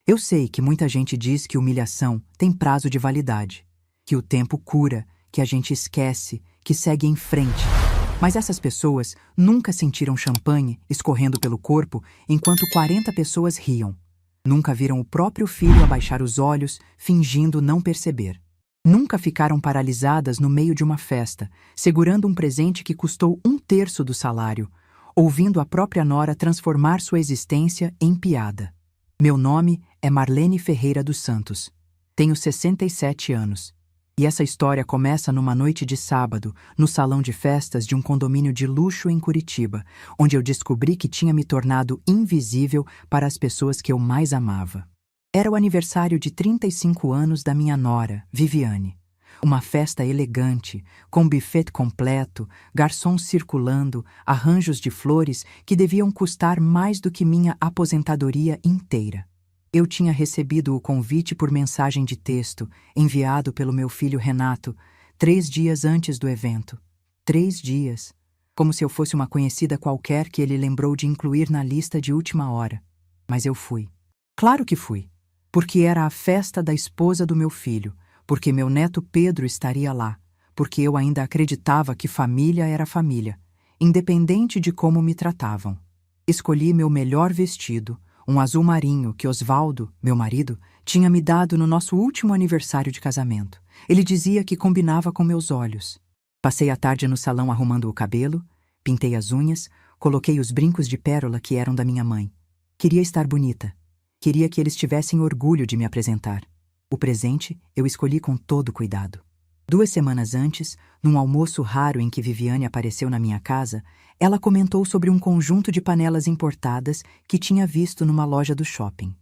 Eu sei que muita gente diz que humilhação tem prazo de validade, que o tempo cura, que a gente esquece, que segue em frente. Mas essas pessoas nunca sentiram champanhe escorrendo pelo corpo enquanto 40 pessoas riam. Nunca viram o próprio filho abaixar os olhos, fingindo não perceber. Nunca ficaram paralisadas no meio de uma festa, segurando um presente que custou 1/3 do salário, ouvindo a própria nora transformar sua existência em piada. Meu nome é Marlene Ferreira dos Santos. Tenho 67 anos. E essa história começa numa noite de sábado, no salão de festas de um condomínio de luxo em Curitiba, onde eu descobri que tinha me tornado invisível para as pessoas que eu mais amava. Era o aniversário de 35 anos da minha nora, Viviane. Uma festa elegante, com buffet completo, garçons circulando, arranjos de flores que deviam custar mais do que minha aposentadoria inteira. Eu tinha recebido o convite por mensagem de texto, enviado pelo meu filho Renato, 3 dias antes do evento. 3 dias. Como se eu fosse uma conhecida qualquer que ele lembrou de incluir na lista de última hora. Mas eu fui. Claro que fui. Porque era a festa da esposa do meu filho, porque meu neto Pedro estaria lá, porque eu ainda acreditava que família era família, independente de como me tratavam. Escolhi meu melhor vestido, um azul marinho que Osvaldo, meu marido, tinha me dado no nosso último aniversário de casamento. Ele dizia que combinava com meus olhos. Passei a tarde no salão arrumando o cabelo, pintei as unhas, coloquei os brincos de pérola que eram da minha mãe. Queria estar bonita. Queria que eles tivessem orgulho de me apresentar. O presente eu escolhi com todo cuidado. 2 semanas antes, num almoço raro em que Viviane apareceu na minha casa, ela comentou sobre um conjunto de panelas importadas que tinha visto numa loja do shopping.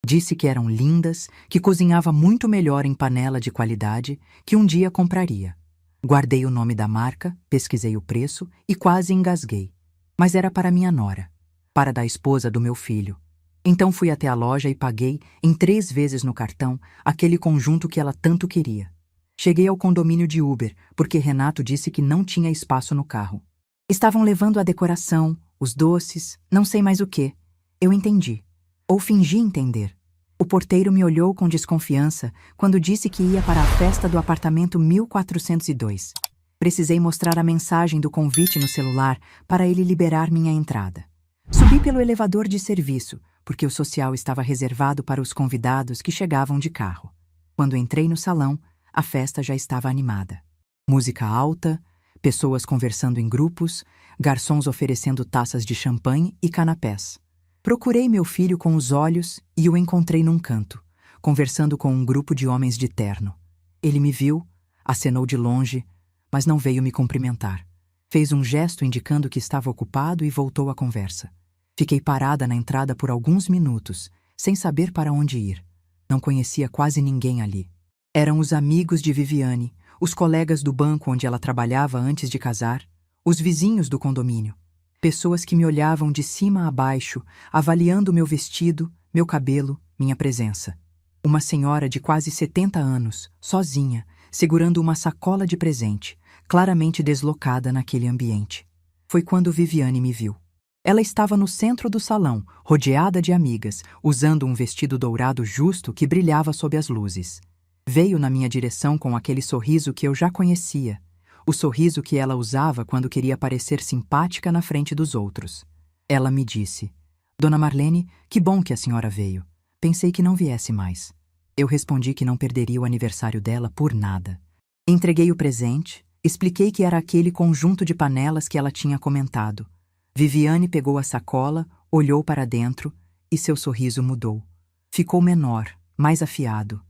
Disse que eram lindas, que cozinhava muito melhor em panela de qualidade, que um dia compraria. Guardei o nome da marca, pesquisei o preço e quase engasguei. Mas era para minha nora, para da esposa do meu filho. Então fui até a loja e paguei, em 3 vezes no cartão, aquele conjunto que ela tanto queria. Cheguei ao condomínio de Uber, porque Renato disse que não tinha espaço no carro. Estavam levando a decoração, os doces, não sei mais o quê. Eu entendi. Ou fingi entender. O porteiro me olhou com desconfiança quando disse que ia para a festa do apartamento 1402. Precisei mostrar a mensagem do convite no celular para ele liberar minha entrada. Subi pelo elevador de serviço, porque o social estava reservado para os convidados que chegavam de carro. Quando entrei no salão, a festa já estava animada. Música alta, pessoas conversando em grupos, garçons oferecendo taças de champanhe e canapés. Procurei meu filho com os olhos e o encontrei num canto, conversando com um grupo de homens de terno. Ele me viu, acenou de longe, mas não veio me cumprimentar. Fez um gesto indicando que estava ocupado e voltou à conversa. Fiquei parada na entrada por alguns minutos, sem saber para onde ir. Não conhecia quase ninguém ali. Eram os amigos de Viviane, os colegas do banco onde ela trabalhava antes de casar, os vizinhos do condomínio. Pessoas que me olhavam de cima a baixo, avaliando meu vestido, meu cabelo, minha presença. Uma senhora de quase 70 anos, sozinha, segurando uma sacola de presente, claramente deslocada naquele ambiente. Foi quando Viviane me viu. Ela estava no centro do salão, rodeada de amigas, usando um vestido dourado justo que brilhava sob as luzes. Veio na minha direção com aquele sorriso que eu já conhecia, o sorriso que ela usava quando queria parecer simpática na frente dos outros. Ela me disse: "Dona Marlene, que bom que a senhora veio. Pensei que não viesse mais." Eu respondi que não perderia o aniversário dela por nada. Entreguei o presente, expliquei que era aquele conjunto de panelas que ela tinha comentado. Viviane pegou a sacola, olhou para dentro e seu sorriso mudou. Ficou menor, mais afiado.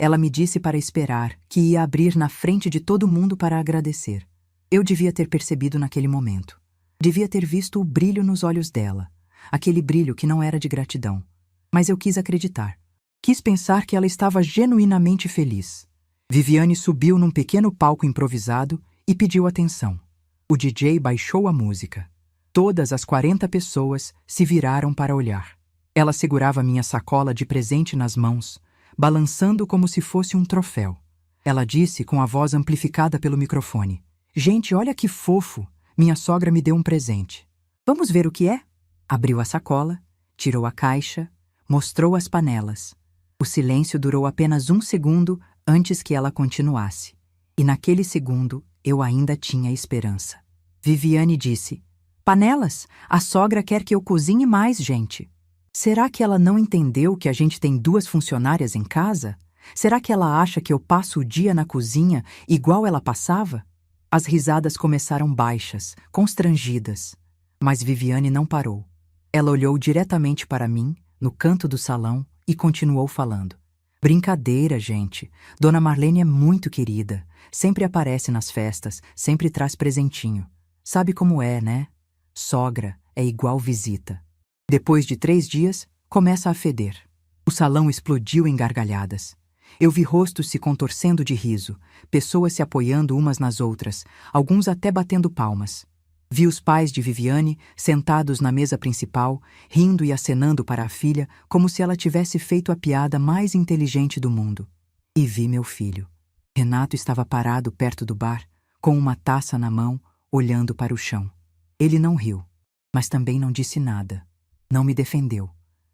Ela me disse para esperar, que ia abrir na frente de todo mundo para agradecer. Eu devia ter percebido naquele momento. Devia ter visto o brilho nos olhos dela, aquele brilho que não era de gratidão. Mas eu quis acreditar. Quis pensar que ela estava genuinamente feliz. Viviane subiu num pequeno palco improvisado e pediu atenção. O DJ baixou a música. Todas as 40 pessoas se viraram para olhar. Ela segurava minha sacola de presente nas mãos, balançando como se fosse um troféu. Ela disse com a voz amplificada pelo microfone: "Gente, olha que fofo! Minha sogra me deu um presente. Vamos ver o que é?" Abriu a sacola, tirou a caixa, mostrou as panelas. O silêncio durou apenas um segundo antes que ela continuasse. E naquele segundo, eu ainda tinha esperança. Viviane disse: "Panelas, a sogra quer que eu cozinhe mais, gente." Será que ela não entendeu que a gente tem 2 funcionárias em casa? Será que ela acha que eu passo o dia na cozinha igual ela passava? As risadas começaram baixas, constrangidas. Mas Viviane não parou. Ela olhou diretamente para mim, no canto do salão, e continuou falando. "Brincadeira, gente. Dona Marlene é muito querida. Sempre aparece nas festas, sempre traz presentinho. Sabe como é, né? Sogra é igual visita." Depois de 3 dias, começa a feder. O salão explodiu em gargalhadas. Eu vi rostos se contorcendo de riso, pessoas se apoiando umas nas outras, alguns até batendo palmas. Vi os pais de Viviane sentados na mesa principal, rindo e acenando para a filha como se ela tivesse feito a piada mais inteligente do mundo. E vi meu filho. Renato estava parado perto do bar, com uma taça na mão, olhando para o chão. Ele não riu, mas também não disse nada. Não me defendeu.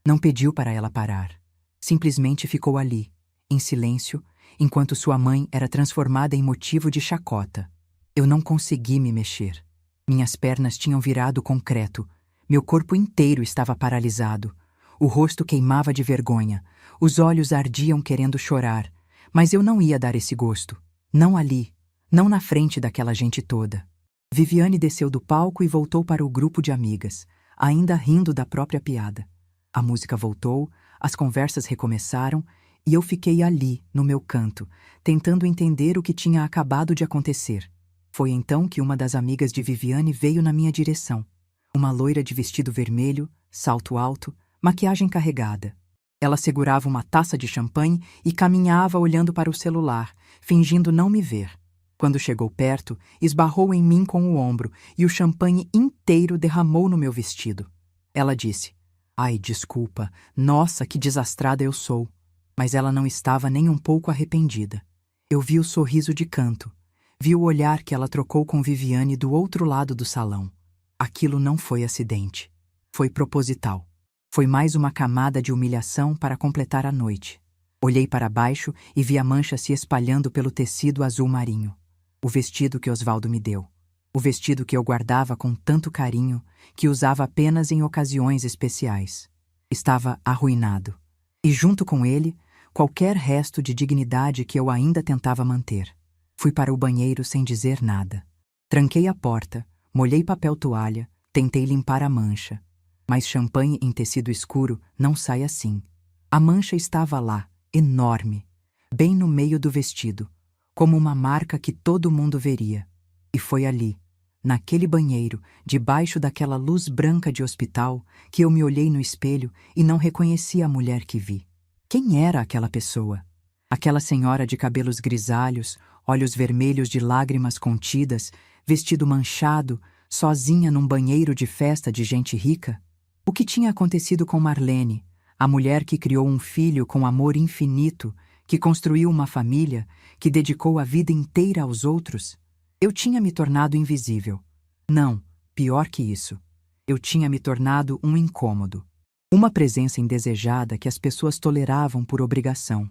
Não pediu para ela parar. Simplesmente ficou ali, em silêncio, enquanto sua mãe era transformada em motivo de chacota. Eu não consegui me mexer. Minhas pernas tinham virado concreto. Meu corpo inteiro estava paralisado. O rosto queimava de vergonha. Os olhos ardiam querendo chorar. Mas eu não ia dar esse gosto. Não ali. Não na frente daquela gente toda. Viviane desceu do palco e voltou para o grupo de amigas, ainda rindo da própria piada. A música voltou, as conversas recomeçaram e eu fiquei ali, no meu canto, tentando entender o que tinha acabado de acontecer. Foi então que uma das amigas de Viviane veio na minha direção. Uma loira de vestido vermelho, salto alto, maquiagem carregada. Ela segurava uma taça de champanhe e caminhava olhando para o celular, fingindo não me ver. Quando chegou perto, esbarrou em mim com o ombro e o champanhe inteiro derramou no meu vestido. Ela disse: "Ai, desculpa, nossa, que desastrada eu sou." Mas ela não estava nem um pouco arrependida. Eu vi o sorriso de canto. Vi o olhar que ela trocou com Viviane do outro lado do salão. Aquilo não foi acidente. Foi proposital. Foi mais uma camada de humilhação para completar a noite. Olhei para baixo e vi a mancha se espalhando pelo tecido azul marinho. O vestido que Osvaldo me deu. O vestido que eu guardava com tanto carinho, que usava apenas em ocasiões especiais. Estava arruinado. E junto com ele, qualquer resto de dignidade que eu ainda tentava manter. Fui para o banheiro sem dizer nada. Tranquei a porta, molhei papel toalha, tentei limpar a mancha. Mas champanhe em tecido escuro não sai assim. A mancha estava lá, enorme, bem no meio do vestido, como uma marca que todo mundo veria. E foi ali, naquele banheiro, debaixo daquela luz branca de hospital, que eu me olhei no espelho e não reconheci a mulher que vi. Quem era aquela pessoa? Aquela senhora de cabelos grisalhos, olhos vermelhos de lágrimas contidas, vestido manchado, sozinha num banheiro de festa de gente rica? O que tinha acontecido com Marlene, a mulher que criou um filho com amor infinito, que construiu uma família, que dedicou a vida inteira aos outros? Eu tinha me tornado invisível. Não, pior que isso. Eu tinha me tornado um incômodo. Uma presença indesejada que as pessoas toleravam por obrigação.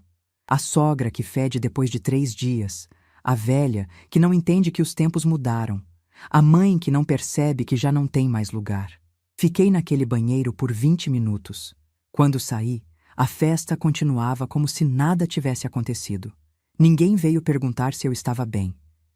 A sogra que fede depois de 3 dias. A velha que não entende que os tempos mudaram. A mãe que não percebe que já não tem mais lugar. Fiquei naquele banheiro por 20 minutos. Quando saí, a festa continuava como se nada tivesse acontecido. Ninguém veio perguntar se eu estava bem.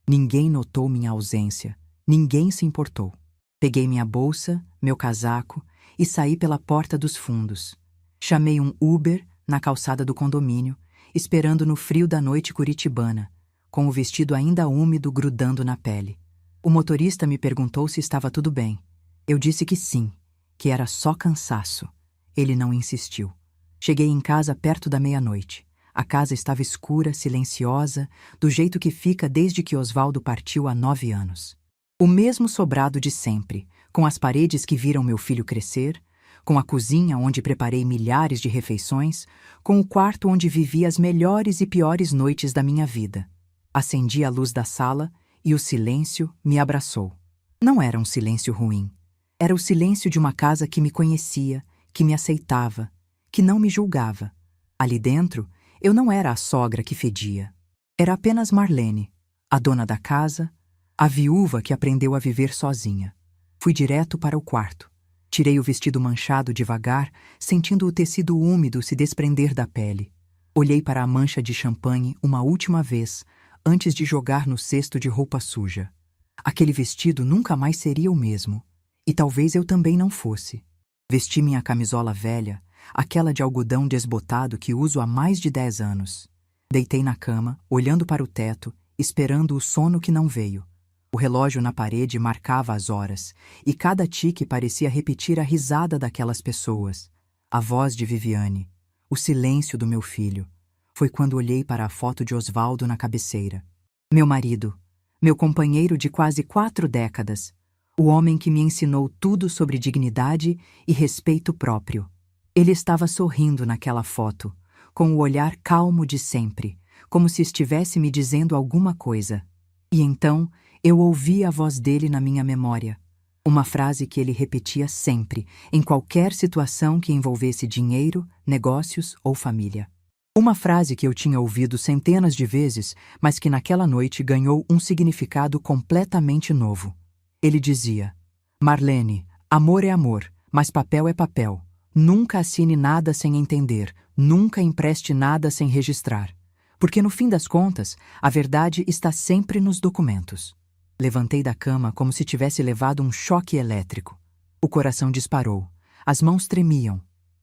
Ninguém notou minha ausência. Ninguém se importou. Peguei minha bolsa, meu casaco e saí pela porta dos fundos. Chamei um Uber na calçada do condomínio, esperando no frio da noite curitibana, com o vestido ainda úmido grudando na pele. O motorista me perguntou se estava tudo bem. Eu disse que sim, que era só cansaço. Ele não insistiu. Cheguei em casa perto da meia-noite. A casa estava escura, silenciosa, do jeito que fica desde que Osvaldo partiu há 9 anos. O mesmo sobrado de sempre, com as paredes que viram meu filho crescer, com a cozinha onde preparei milhares de refeições, com o quarto onde vivi as melhores e piores noites da minha vida. Acendi a luz da sala e o silêncio me abraçou. Não era um silêncio ruim. Era o silêncio de uma casa que me conhecia, que me aceitava, que não me julgava. Ali dentro, eu não era a sogra que fedia. Era apenas Marlene, a dona da casa, a viúva que aprendeu a viver sozinha. Fui direto para o quarto. Tirei o vestido manchado devagar, sentindo o tecido úmido se desprender da pele. Olhei para a mancha de champanhe uma última vez, antes de jogar no cesto de roupa suja. Aquele vestido nunca mais seria o mesmo, e talvez eu também não fosse. Vesti minha camisola velha, aquela de algodão desbotado que uso há mais de 10 anos. Deitei na cama, olhando para o teto, esperando o sono que não veio. O relógio na parede marcava as horas, e cada tique parecia repetir a risada daquelas pessoas, a voz de Viviane, o silêncio do meu filho. Foi quando olhei para a foto de Osvaldo na cabeceira. Meu marido, meu companheiro de quase 4 décadas, o homem que me ensinou tudo sobre dignidade e respeito próprio. Ele estava sorrindo naquela foto, com o olhar calmo de sempre, como se estivesse me dizendo alguma coisa. E então, eu ouvi a voz dele na minha memória. Uma frase que ele repetia sempre, em qualquer situação que envolvesse dinheiro, negócios ou família. Uma frase que eu tinha ouvido centenas de vezes, mas que naquela noite ganhou um significado completamente novo. Ele dizia: Marlene, amor é amor, mas papel é papel. Nunca assine nada sem entender, nunca empreste nada sem registrar. Porque no fim das contas, a verdade está sempre nos documentos. Levantei da cama como se tivesse levado um choque elétrico. O coração disparou, as mãos tremiam,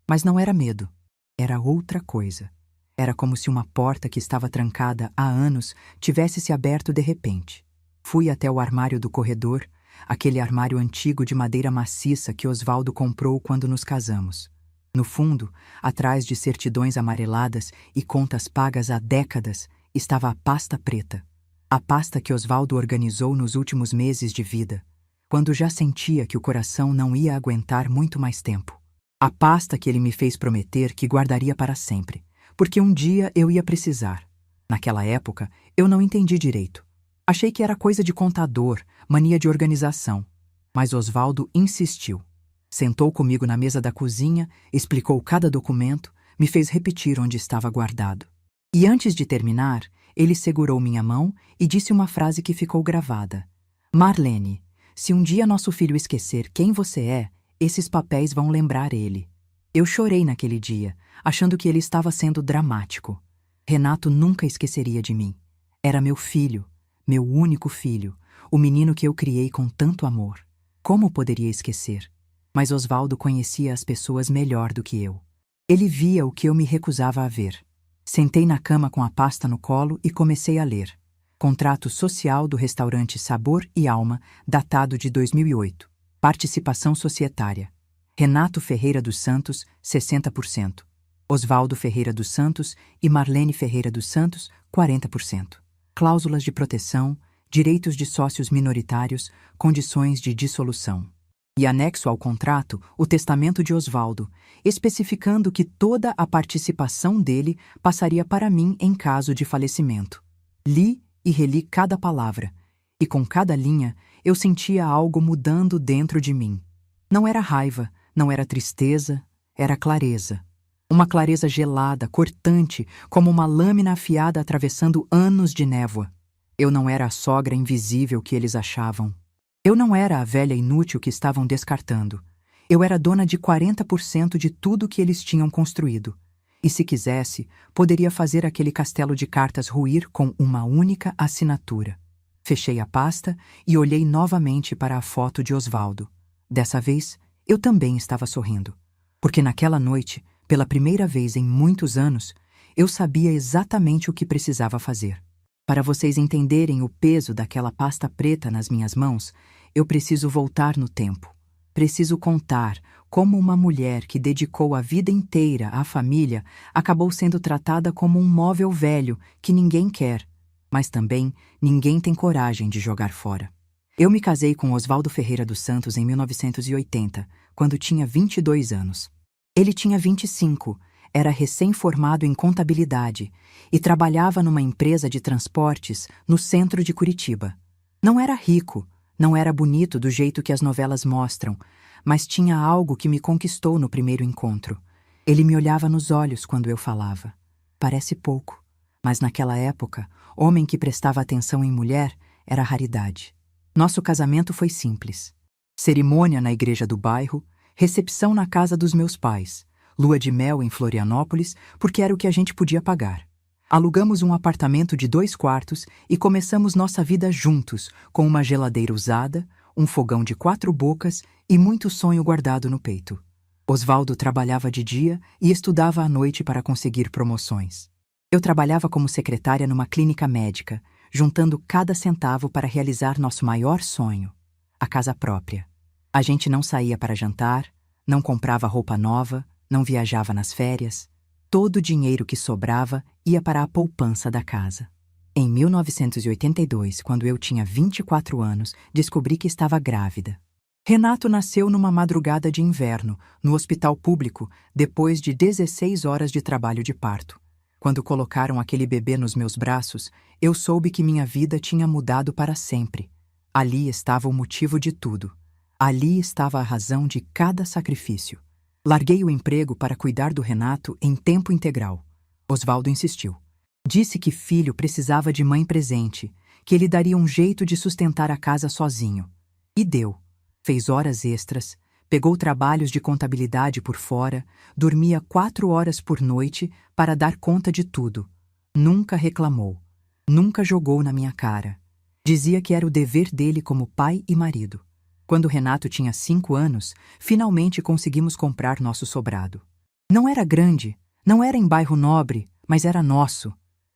mas não era medo, era outra coisa. Era como se uma porta que estava trancada há anos tivesse se aberto de repente. Fui até o armário do corredor, aquele armário antigo de madeira maciça que Osvaldo comprou quando nos casamos. No fundo, atrás de certidões amareladas e contas pagas há décadas, estava a pasta preta. A pasta que Osvaldo organizou nos últimos meses de vida, quando já sentia que o coração não ia aguentar muito mais tempo. A pasta que ele me fez prometer que guardaria para sempre, porque um dia eu ia precisar. Naquela época, eu não entendi direito. Achei que era coisa de contador, mania de organização. Mas Osvaldo insistiu. Sentou comigo na mesa da cozinha, explicou cada documento, me fez repetir onde estava guardado. E antes de terminar, ele segurou minha mão e disse uma frase que ficou gravada. Marlene, se um dia nosso filho esquecer quem você é, esses papéis vão lembrar ele. Eu chorei naquele dia, achando que ele estava sendo dramático. Renato nunca esqueceria de mim. Era meu filho, meu único filho, o menino que eu criei com tanto amor. Como poderia esquecer? Mas Osvaldo conhecia as pessoas melhor do que eu. Ele via o que eu me recusava a ver. Sentei na cama com a pasta no colo e comecei a ler. Contrato social do restaurante Sabor e Alma, datado de 2008. Participação societária. Renato Ferreira dos Santos, 60%. Osvaldo Ferreira dos Santos e Marlene Ferreira dos Santos, 40%. Cláusulas de proteção, direitos de sócios minoritários, condições de dissolução. E anexo ao contrato o testamento de Osvaldo, especificando que toda a participação dele passaria para mim em caso de falecimento. Li e reli cada palavra, e com cada linha eu sentia algo mudando dentro de mim. Não era raiva, não era tristeza, era clareza. Uma clareza gelada, cortante, como uma lâmina afiada atravessando anos de névoa. Eu não era a sogra invisível que eles achavam. Eu não era a velha inútil que estavam descartando. Eu era dona de 40% de tudo que eles tinham construído. E se quisesse, poderia fazer aquele castelo de cartas ruir com uma única assinatura. Fechei a pasta e olhei novamente para a foto de Osvaldo. Dessa vez, eu também estava sorrindo. Porque naquela noite, pela primeira vez em muitos anos, eu sabia exatamente o que precisava fazer. Para vocês entenderem o peso daquela pasta preta nas minhas mãos, eu preciso voltar no tempo. Preciso contar como uma mulher que dedicou a vida inteira à família acabou sendo tratada como um móvel velho que ninguém quer, mas também ninguém tem coragem de jogar fora. Eu me casei com Osvaldo Ferreira dos Santos em 1980, quando tinha 22 anos. Ele tinha 25, era recém-formado em contabilidade e trabalhava numa empresa de transportes no centro de Curitiba. Não era rico, não era bonito do jeito que as novelas mostram, mas tinha algo que me conquistou no primeiro encontro. Ele me olhava nos olhos quando eu falava. Parece pouco, mas naquela época, homem que prestava atenção em mulher era raridade. Nosso casamento foi simples. Cerimônia na igreja do bairro, recepção na casa dos meus pais, lua de mel em Florianópolis, porque era o que a gente podia pagar. Alugamos um apartamento de 2 quartos e começamos nossa vida juntos, com uma geladeira usada, um fogão de 4 bocas e muito sonho guardado no peito. Osvaldo trabalhava de dia e estudava à noite para conseguir promoções. Eu trabalhava como secretária numa clínica médica, juntando cada centavo para realizar nosso maior sonho, a casa própria. A gente não saía para jantar, não comprava roupa nova, não viajava nas férias. Todo o dinheiro que sobrava ia para a poupança da casa. Em 1982, quando eu tinha 24 anos, descobri que estava grávida. Renato nasceu numa madrugada de inverno, no hospital público, depois de 16 horas de trabalho de parto. Quando colocaram aquele bebê nos meus braços, eu soube que minha vida tinha mudado para sempre. Ali estava o motivo de tudo. Ali estava a razão de cada sacrifício. Larguei o emprego para cuidar do Renato em tempo integral. Osvaldo insistiu. Disse que filho precisava de mãe presente, que ele daria um jeito de sustentar a casa sozinho. E deu. Fez horas extras, pegou trabalhos de contabilidade por fora, dormia 4 horas por noite para dar conta de tudo. Nunca reclamou. Nunca jogou na minha cara. Dizia que era o dever dele como pai e marido. Quando Renato tinha 5 anos, finalmente conseguimos comprar nosso sobrado. Não era grande, não era em bairro nobre, mas era nosso.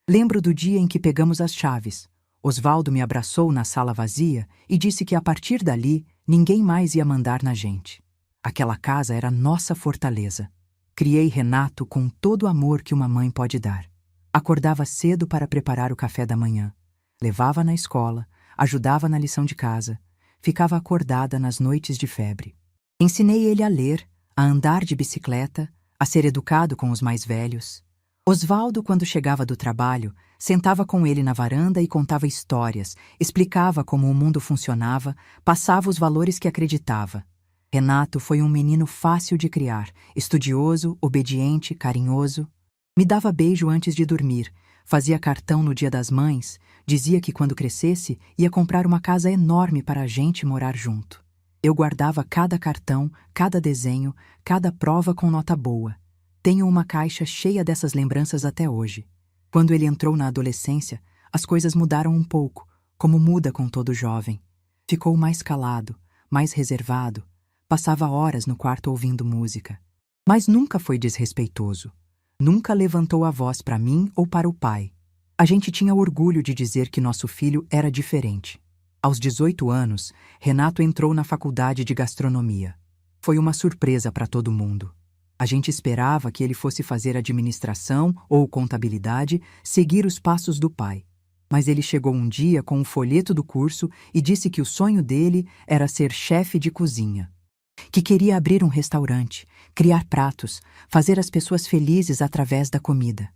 Lembro do dia em que pegamos as chaves. Osvaldo me abraçou na sala vazia e disse que a partir dali ninguém mais ia mandar na gente. Aquela casa era nossa fortaleza. Criei Renato com todo o amor que uma mãe pode dar. Acordava cedo para preparar o café da manhã. Levava na escola, ajudava na lição de casa. Ficava acordada nas noites de febre. Ensinei ele a ler, a andar de bicicleta, a ser educado com os mais velhos. Osvaldo, quando chegava do trabalho, sentava com ele na varanda e contava histórias, explicava como o mundo funcionava, passava os valores que acreditava. Renato foi um menino fácil de criar, estudioso, obediente, carinhoso. Me dava beijo antes de dormir, fazia cartão no Dia das Mães, dizia que quando crescesse ia comprar uma casa enorme para a gente morar junto. Eu guardava cada cartão, cada desenho, cada prova com nota boa. Tenho uma caixa cheia dessas lembranças até hoje. Quando ele entrou na adolescência, as coisas mudaram um pouco, como muda com todo jovem. Ficou mais calado, mais reservado, passava horas no quarto ouvindo música. Mas nunca foi desrespeitoso. Nunca levantou a voz para mim ou para o pai. A gente tinha orgulho de dizer que nosso filho era diferente. Aos 18 anos, Renato entrou na faculdade de gastronomia. Foi uma surpresa para todo mundo. A gente esperava que ele fosse fazer administração ou contabilidade, seguir os passos do pai. Mas ele chegou um dia com um folheto do curso e disse que o sonho dele era ser chefe de cozinha. Que queria abrir um restaurante, criar pratos, fazer as pessoas felizes através da comida.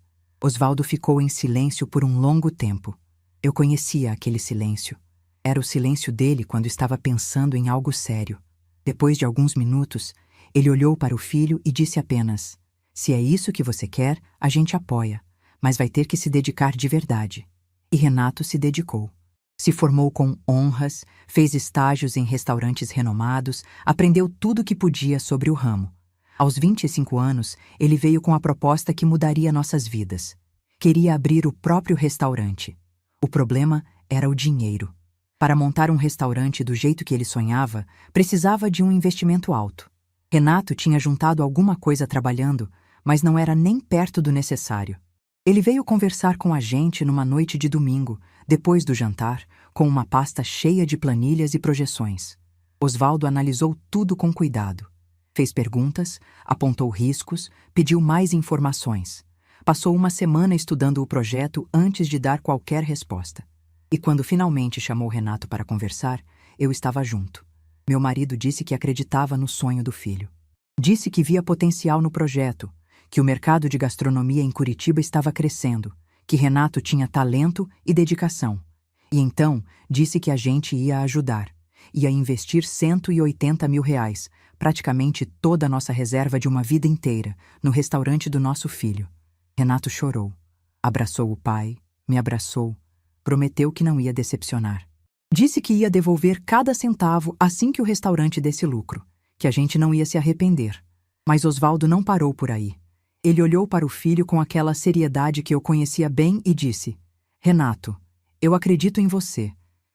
Osvaldo ficou em silêncio por um longo tempo. Eu conhecia aquele silêncio. Era o silêncio dele quando estava pensando em algo sério. Depois de alguns minutos, ele olhou para o filho e disse apenas: "Se é isso que você quer, a gente apoia, mas vai ter que se dedicar de verdade." E Renato se dedicou. Se formou com honras, fez estágios em restaurantes renomados, aprendeu tudo o que podia sobre o ramo. Aos 25 anos, ele veio com a proposta que mudaria nossas vidas. Queria abrir o próprio restaurante. O problema era o dinheiro. Para montar um restaurante do jeito que ele sonhava, precisava de um investimento alto. Renato tinha juntado alguma coisa trabalhando, mas não era nem perto do necessário. Ele veio conversar com a gente numa noite de domingo, depois do jantar, com uma pasta cheia de planilhas e projeções. Osvaldo analisou tudo com cuidado. Fez perguntas, apontou riscos, pediu mais informações. Passou uma semana estudando o projeto antes de dar qualquer resposta. E quando finalmente chamou Renato para conversar, eu estava junto. Meu marido disse que acreditava no sonho do filho. Disse que via potencial no projeto, que o mercado de gastronomia em Curitiba estava crescendo, que Renato tinha talento e dedicação. E então disse que a gente ia ajudar. Ia investir R$ 180 mil praticamente toda a nossa reserva de uma vida inteira, no restaurante do nosso filho. Renato chorou. Abraçou o pai, me abraçou, prometeu que não ia decepcionar. Disse que ia devolver cada centavo assim que o restaurante desse lucro, que a gente não ia se arrepender. Mas Osvaldo não parou por aí. Ele olhou para o filho com aquela seriedade que eu conhecia bem e disse: Renato, eu acredito em você,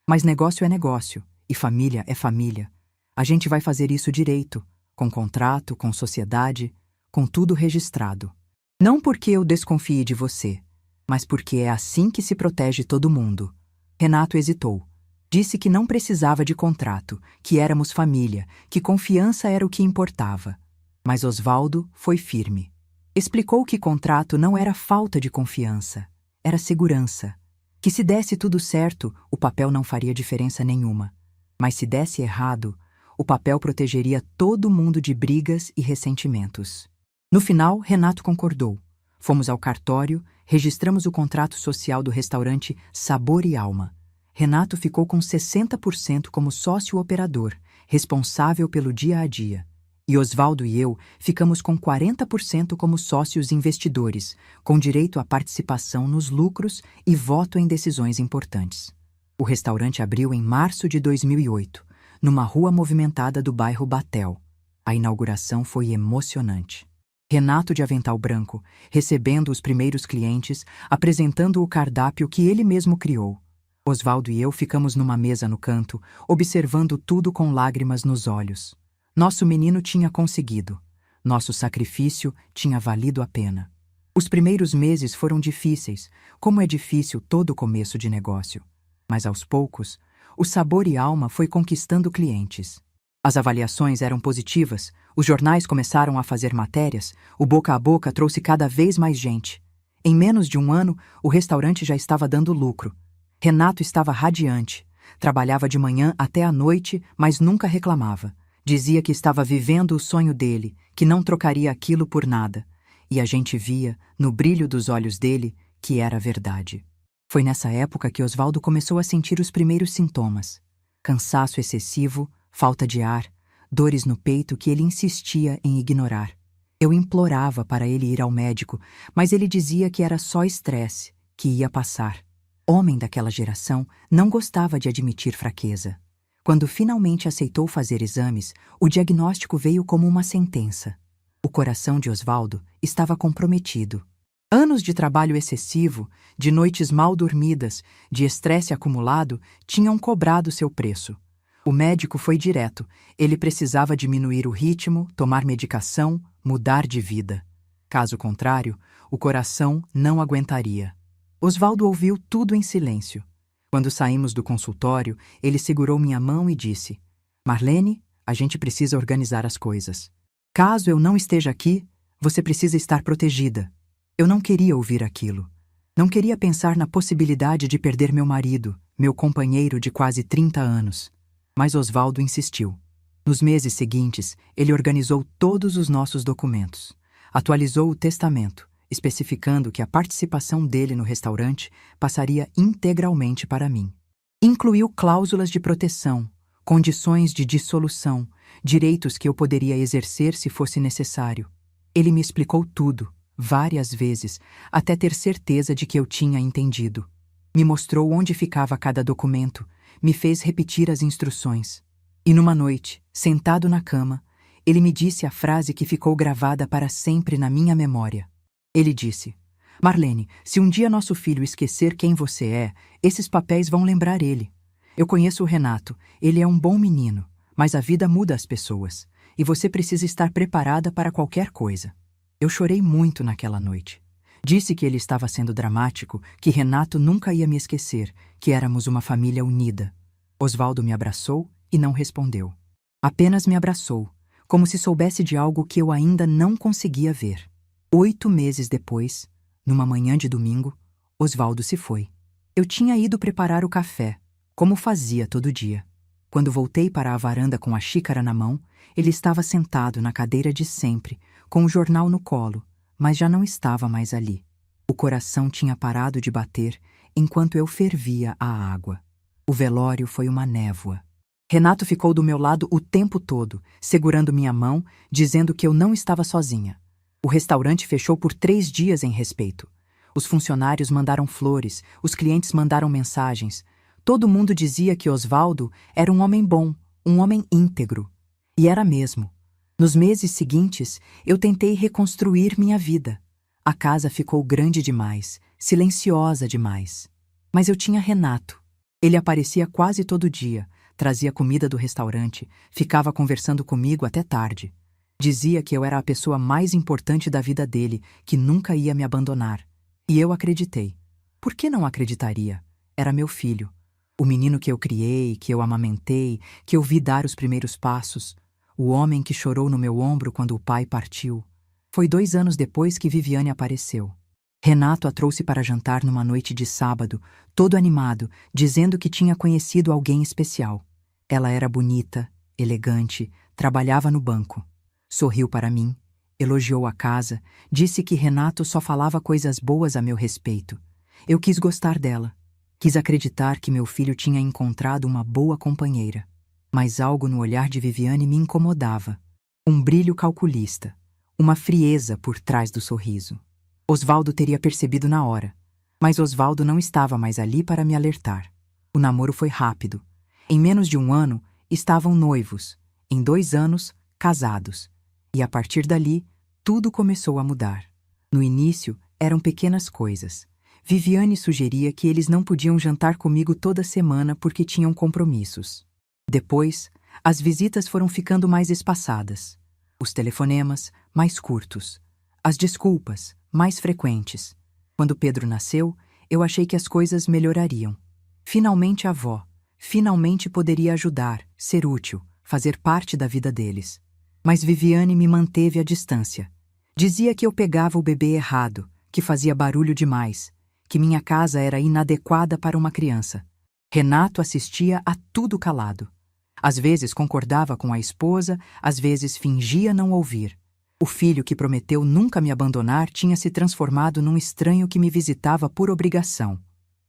mas negócio é negócio e família é família. A gente vai fazer isso direito, com contrato, com sociedade, com tudo registrado. Não porque eu desconfie de você, mas porque é assim que se protege todo mundo. Renato hesitou. Disse que não precisava de contrato, que éramos família, que confiança era o que importava. Mas Osvaldo foi firme. Explicou que contrato não era falta de confiança, era segurança. Que se desse tudo certo, o papel não faria diferença nenhuma. Mas se desse errado, o papel protegeria todo mundo de brigas e ressentimentos. No final, Renato concordou. Fomos ao cartório, registramos o contrato social do restaurante Sabor e Alma. Renato ficou com 60% como sócio-operador, responsável pelo dia a dia. E Osvaldo e eu ficamos com 40% como sócios investidores, com direito à participação nos lucros e voto em decisões importantes. O restaurante abriu em março de 2008, numa rua movimentada do bairro Batel. A inauguração foi emocionante. Renato de avental branco, recebendo os primeiros clientes, apresentando o cardápio que ele mesmo criou. Osvaldo e eu ficamos numa mesa no canto, observando tudo com lágrimas nos olhos. Nosso menino tinha conseguido. Nosso sacrifício tinha valido a pena. Os primeiros meses foram difíceis, como é difícil todo começo de negócio. Mas aos poucos, o Sabor e Alma foi conquistando clientes. As avaliações eram positivas, os jornais começaram a fazer matérias, o boca a boca trouxe cada vez mais gente. Em menos de um ano, o restaurante já estava dando lucro. Renato estava radiante. Trabalhava de manhã até à noite, mas nunca reclamava. Dizia que estava vivendo o sonho dele, que não trocaria aquilo por nada. E a gente via, no brilho dos olhos dele, que era verdade. Foi nessa época que Osvaldo começou a sentir os primeiros sintomas. Cansaço excessivo, falta de ar, dores no peito que ele insistia em ignorar. Eu implorava para ele ir ao médico, mas ele dizia que era só estresse, que ia passar. Homem daquela geração, não gostava de admitir fraqueza. Quando finalmente aceitou fazer exames, o diagnóstico veio como uma sentença. O coração de Osvaldo estava comprometido. Anos de trabalho excessivo, de noites mal dormidas, de estresse acumulado, tinham cobrado seu preço. O médico foi direto. Ele precisava diminuir o ritmo, tomar medicação, mudar de vida. Caso contrário, o coração não aguentaria. Osvaldo ouviu tudo em silêncio. Quando saímos do consultório, ele segurou minha mão e disse: Marlene, a gente precisa organizar as coisas. Caso eu não esteja aqui, você precisa estar protegida. Eu não queria ouvir aquilo. Não queria pensar na possibilidade de perder meu marido, meu companheiro de quase 30 anos. Mas Osvaldo insistiu. Nos meses seguintes, ele organizou todos os nossos documentos. Atualizou o testamento, especificando que a participação dele no restaurante passaria integralmente para mim. Incluiu cláusulas de proteção, condições de dissolução, direitos que eu poderia exercer se fosse necessário. Ele me explicou tudo, várias vezes, até ter certeza de que eu tinha entendido. Me mostrou onde ficava cada documento, me fez repetir as instruções. E numa noite, sentado na cama, ele me disse a frase que ficou gravada para sempre na minha memória. Ele disse: Marlene, se um dia nosso filho esquecer quem você é, esses papéis vão lembrar ele. Eu conheço o Renato, ele é um bom menino, mas a vida muda as pessoas, e você precisa estar preparada para qualquer coisa. Eu chorei muito naquela noite. Disse que ele estava sendo dramático, que Renato nunca ia me esquecer, que éramos uma família unida. Osvaldo me abraçou e não respondeu. Apenas me abraçou, como se soubesse de algo que eu ainda não conseguia ver. 8 meses depois, numa manhã de domingo, Osvaldo se foi. Eu tinha ido preparar o café, como fazia todo dia. Quando voltei para a varanda com a xícara na mão, ele estava sentado na cadeira de sempre, com o jornal no colo, mas já não estava mais ali. O coração tinha parado de bater enquanto eu fervia a água. O velório foi uma névoa. Renato ficou do meu lado o tempo todo, segurando minha mão, dizendo que eu não estava sozinha. O restaurante fechou por 3 dias em respeito. Os funcionários mandaram flores, os clientes mandaram mensagens. Todo mundo dizia que Osvaldo era um homem bom, um homem íntegro. E era mesmo. Nos meses seguintes, eu tentei reconstruir minha vida. A casa ficou grande demais, silenciosa demais. Mas eu tinha Renato. Ele aparecia quase todo dia, trazia comida do restaurante, ficava conversando comigo até tarde. Dizia que eu era a pessoa mais importante da vida dele, que nunca ia me abandonar. E eu acreditei. Por que não acreditaria? Era meu filho. O menino que eu criei, que eu amamentei, que eu vi dar os primeiros passos. O homem que chorou no meu ombro quando o pai partiu. Foi 2 anos depois que Viviane apareceu. Renato a trouxe para jantar numa noite de sábado, todo animado, dizendo que tinha conhecido alguém especial. Ela era bonita, elegante, trabalhava no banco. Sorriu para mim, elogiou a casa, disse que Renato só falava coisas boas a meu respeito. Eu quis gostar dela. Quis acreditar que meu filho tinha encontrado uma boa companheira. Mas algo no olhar de Viviane me incomodava. Um brilho calculista, uma frieza por trás do sorriso. Osvaldo teria percebido na hora, mas Osvaldo não estava mais ali para me alertar. O namoro foi rápido. Em menos de 1 ano, estavam noivos. Em 2 anos, casados. E a partir dali, tudo começou a mudar. No início, eram pequenas coisas. Viviane sugeria que eles não podiam jantar comigo toda semana porque tinham compromissos. Depois, as visitas foram ficando mais espaçadas. Os telefonemas, mais curtos. As desculpas, mais frequentes. Quando Pedro nasceu, eu achei que as coisas melhorariam. Finalmente a avó. Finalmente poderia ajudar, ser útil, fazer parte da vida deles. Mas Viviane me manteve à distância. Dizia que eu pegava o bebê errado, que fazia barulho demais, que minha casa era inadequada para uma criança. Renato assistia a tudo calado. Às vezes concordava com a esposa, às vezes fingia não ouvir. O filho que prometeu nunca me abandonar tinha se transformado num estranho que me visitava por obrigação.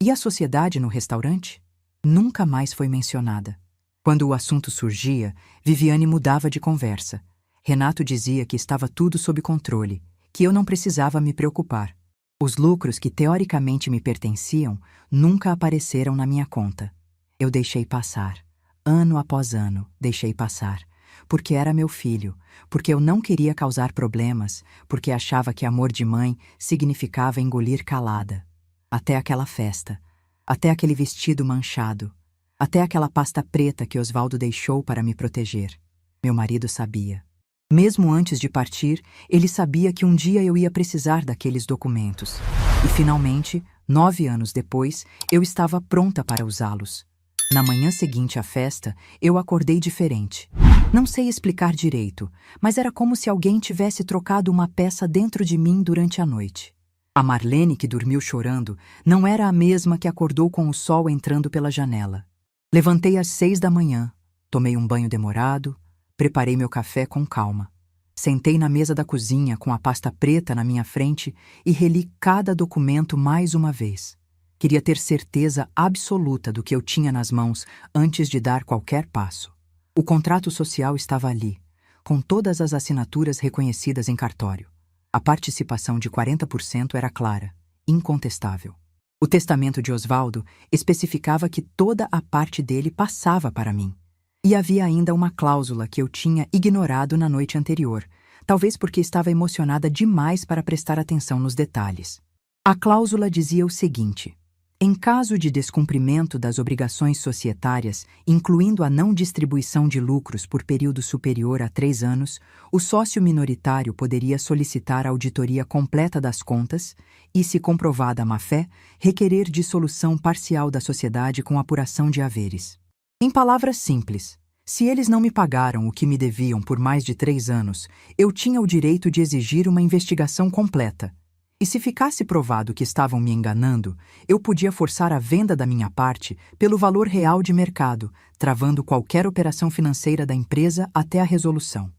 E a sociedade no restaurante? Nunca mais foi mencionada. Quando o assunto surgia, Viviane mudava de conversa. Renato dizia que estava tudo sob controle, que eu não precisava me preocupar. Os lucros que teoricamente me pertenciam nunca apareceram na minha conta. Eu deixei passar. Ano após ano, deixei passar. Porque era meu filho, porque eu não queria causar problemas, porque achava que amor de mãe significava engolir calada. Até aquela festa, até aquele vestido manchado, até aquela pasta preta que Osvaldo deixou para me proteger. Meu marido sabia. Mesmo antes de partir, ele sabia que um dia eu ia precisar daqueles documentos. E finalmente, 9 anos depois, eu estava pronta para usá-los. Na manhã seguinte à festa, eu acordei diferente. Não sei explicar direito, mas era como se alguém tivesse trocado uma peça dentro de mim durante a noite. A Marlene, que dormiu chorando, não era a mesma que acordou com o sol entrando pela janela. Levantei às 6 da manhã, tomei um banho demorado, preparei meu café com calma. Sentei na mesa da cozinha com a pasta preta na minha frente e reli cada documento mais uma vez. Queria ter certeza absoluta do que eu tinha nas mãos antes de dar qualquer passo. O contrato social estava ali, com todas as assinaturas reconhecidas em cartório. A participação de 40% era clara, incontestável. O testamento de Osvaldo especificava que toda a parte dele passava para mim. E havia ainda uma cláusula que eu tinha ignorado na noite anterior, talvez porque estava emocionada demais para prestar atenção nos detalhes. A cláusula dizia o seguinte: em caso de descumprimento das obrigações societárias, incluindo a não distribuição de lucros por período superior a 3 anos, o sócio minoritário poderia solicitar a auditoria completa das contas e, se comprovada a má-fé, requerer dissolução parcial da sociedade com apuração de haveres. Em palavras simples, se eles não me pagaram o que me deviam por mais de 3 anos, eu tinha o direito de exigir uma investigação completa. E se ficasse provado que estavam me enganando, eu podia forçar a venda da minha parte pelo valor real de mercado, travando qualquer operação financeira da empresa até a resolução.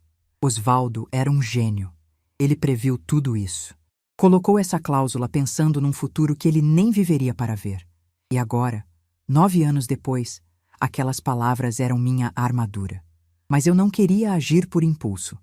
Osvaldo era um gênio. Ele previu tudo isso. Colocou essa cláusula pensando num futuro que ele nem viveria para ver. E agora, 9 anos depois, Aquelas palavras eram minha armadura. Mas eu não queria agir por impulso.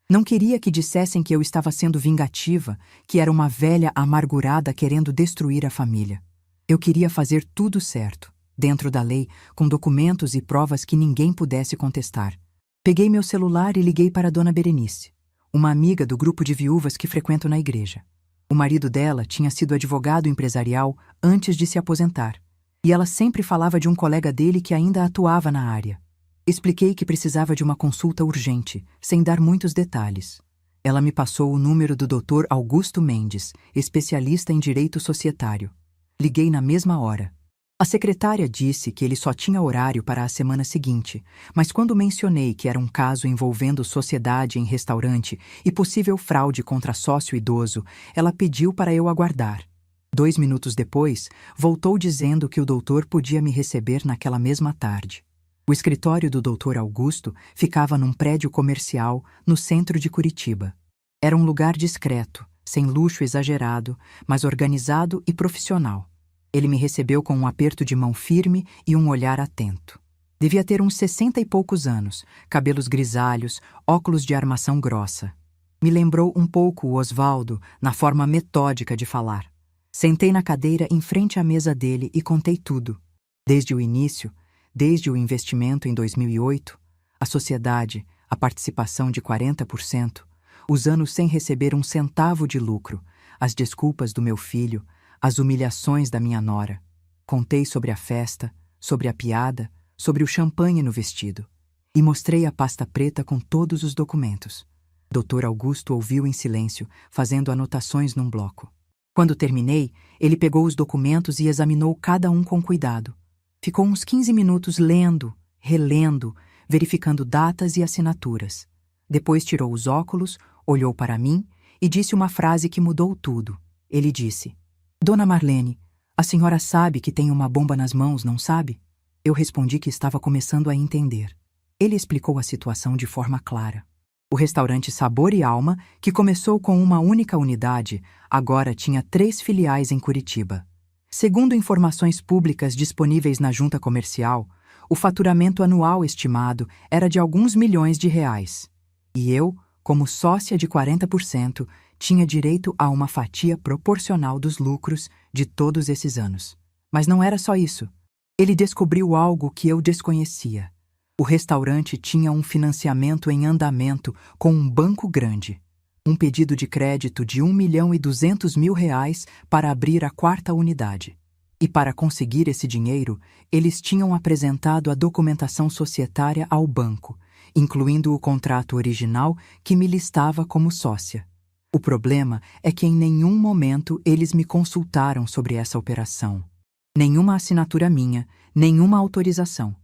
Não queria que dissessem que eu estava sendo vingativa, que era uma velha amargurada querendo destruir a família. Eu queria fazer tudo certo, dentro da lei, com documentos e provas que ninguém pudesse contestar. Peguei meu celular e liguei para Dona Berenice, uma amiga do grupo de viúvas que frequento na igreja. O marido dela tinha sido advogado empresarial antes de se aposentar, e ela sempre falava de um colega dele que ainda atuava na área. Expliquei que precisava de uma consulta urgente, sem dar muitos detalhes. Ela me passou o número do Dr. Augusto Mendes, especialista em direito societário. Liguei na mesma hora. A secretária disse que ele só tinha horário para a semana seguinte, mas quando mencionei que era um caso envolvendo sociedade em restaurante e possível fraude contra sócio idoso, ela pediu para eu aguardar. 2 minutos depois, voltou dizendo que o doutor podia me receber naquela mesma tarde. O escritório do Dr. Augusto ficava num prédio comercial no centro de Curitiba. Era um lugar discreto, sem luxo exagerado, mas organizado e profissional. Ele me recebeu com um aperto de mão firme e um olhar atento. Devia ter uns 60 e poucos anos, cabelos grisalhos, óculos de armação grossa. Me lembrou um pouco o Osvaldo na forma metódica de falar. Sentei na cadeira em frente à mesa dele e contei tudo. Desde o início, desde o investimento em 2008, a sociedade, a participação de 40%, os anos sem receber um centavo de lucro, as desculpas do meu filho, as humilhações da minha nora. Contei sobre a festa, sobre a piada, sobre o champanhe no vestido. E mostrei a pasta preta com todos os documentos. Dr. Augusto ouviu em silêncio, fazendo anotações num bloco. Quando terminei, ele pegou os documentos e examinou cada um com cuidado. Ficou uns 15 minutos lendo, relendo, verificando datas e assinaturas. Depois tirou os óculos, olhou para mim e disse uma frase que mudou tudo. Ele disse: "Dona Marlene, a senhora sabe que tem uma bomba nas mãos, não sabe?" Eu respondi que estava começando a entender. Ele explicou a situação de forma clara. O restaurante Sabor e Alma, que começou com uma única unidade, agora tinha 3 filiais em Curitiba. Segundo informações públicas disponíveis na junta comercial, o faturamento anual estimado era de alguns milhões de reais. E eu, como sócia de 40%, tinha direito a uma fatia proporcional dos lucros de todos esses anos. Mas não era só isso. Ele descobriu algo que eu desconhecia. O restaurante tinha um financiamento em andamento com um banco grande. Um pedido de crédito de R$ 1.200.000 para abrir a 4ª unidade. E para conseguir esse dinheiro, eles tinham apresentado a documentação societária ao banco, incluindo o contrato original que me listava como sócia. O problema é que em nenhum momento eles me consultaram sobre essa operação. Nenhuma assinatura minha, nenhuma autorização.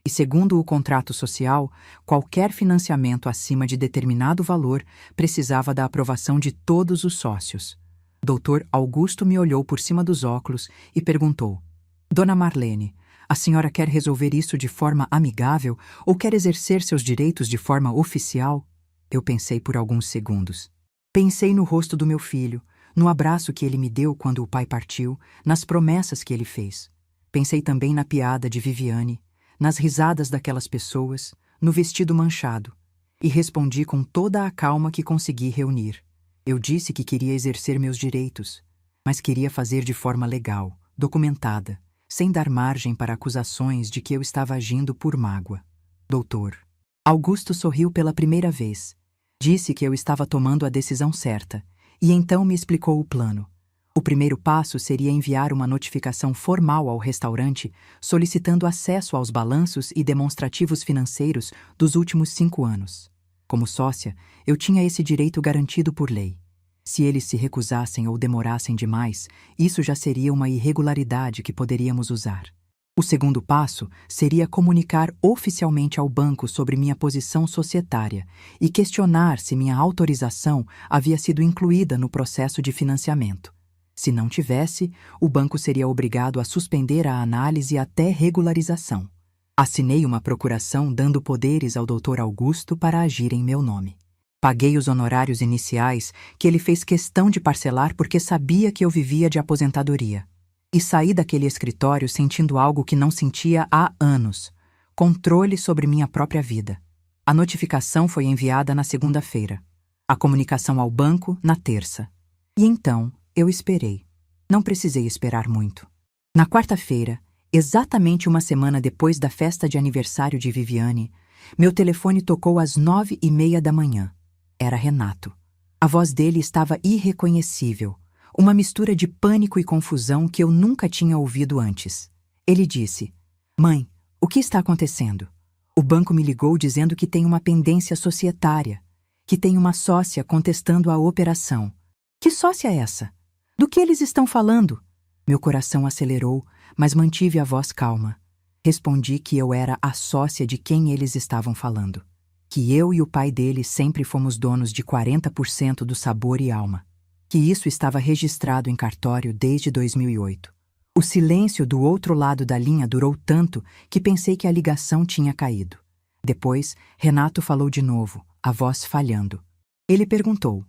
E segundo o contrato social, qualquer financiamento acima de determinado valor precisava da aprovação de todos os sócios. Dr. Augusto me olhou por cima dos óculos e perguntou: "Dona Marlene, a senhora quer resolver isso de forma amigável ou quer exercer seus direitos de forma oficial?" Eu pensei por alguns segundos. Pensei no rosto do meu filho, no abraço que ele me deu quando o pai partiu, nas promessas que ele fez. Pensei também na piada de Viviane, nas risadas daquelas pessoas, no vestido manchado, e respondi com toda a calma que consegui reunir. Eu disse que queria exercer meus direitos, mas queria fazer de forma legal, documentada, sem dar margem para acusações de que eu estava agindo por mágoa. Doutor. Augusto sorriu pela primeira vez. Disse que eu estava tomando a decisão certa, e então me explicou o plano. O primeiro passo seria enviar uma notificação formal ao restaurante solicitando acesso aos balanços e demonstrativos financeiros dos últimos 5 anos. Como sócia, eu tinha esse direito garantido por lei. Se eles se recusassem ou demorassem demais, isso já seria uma irregularidade que poderíamos usar. O segundo passo seria comunicar oficialmente ao banco sobre minha posição societária e questionar se minha autorização havia sido incluída no processo de financiamento. Se não tivesse, o banco seria obrigado a suspender a análise até regularização. Assinei uma procuração dando poderes ao Dr. Augusto para agir em meu nome. Paguei os honorários iniciais que ele fez questão de parcelar porque sabia que eu vivia de aposentadoria. E saí daquele escritório sentindo algo que não sentia há anos, controle sobre minha própria vida. A notificação foi enviada na segunda-feira. A comunicação ao banco na terça. E então, eu esperei. Não precisei esperar muito. Na quarta-feira, exatamente uma semana depois da festa de aniversário de Viviane, meu telefone tocou às 9h30 da manhã. Era Renato. A voz dele estava irreconhecível, uma mistura de pânico e confusão que eu nunca tinha ouvido antes. Ele disse: "Mãe, o que está acontecendo? O banco me ligou dizendo que tem uma pendência societária, que tem uma sócia contestando a operação. Que sócia é essa? Do que eles estão falando?" Meu coração acelerou, mas mantive a voz calma. Respondi que eu era a sócia de quem eles estavam falando. Que eu e o pai dele sempre fomos donos de 40% do Sabor e Alma. Que isso estava registrado em cartório desde 2008. O silêncio do outro lado da linha durou tanto que pensei que a ligação tinha caído. Depois, Renato falou de novo, a voz falhando. Ele perguntou: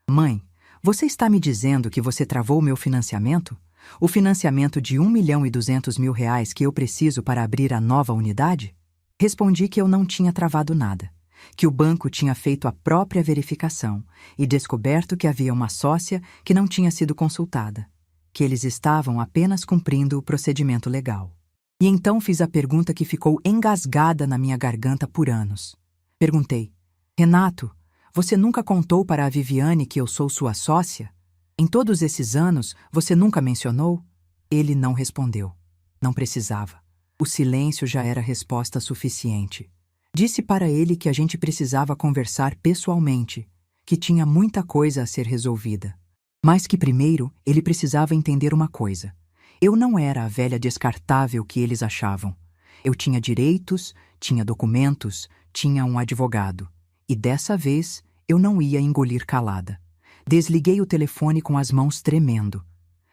"Mãe, você está me dizendo que você travou meu financiamento? O financiamento de R$ 1.200.000 que eu preciso para abrir a nova unidade?" Respondi que eu não tinha travado nada, que o banco tinha feito a própria verificação e descoberto que havia uma sócia que não tinha sido consultada, que eles estavam apenas cumprindo o procedimento legal. E então fiz a pergunta que ficou engasgada na minha garganta por anos. Perguntei: "Renato, você nunca contou para a Viviane que eu sou sua sócia? Em todos esses anos, você nunca mencionou?" Ele não respondeu. Não precisava. O silêncio já era resposta suficiente. Disse para ele que a gente precisava conversar pessoalmente, que tinha muita coisa a ser resolvida. Mas que primeiro ele precisava entender uma coisa. Eu não era a velha descartável que eles achavam. Eu tinha direitos, tinha documentos, tinha um advogado. E dessa vez eu não ia engolir calada. Desliguei o telefone com as mãos tremendo.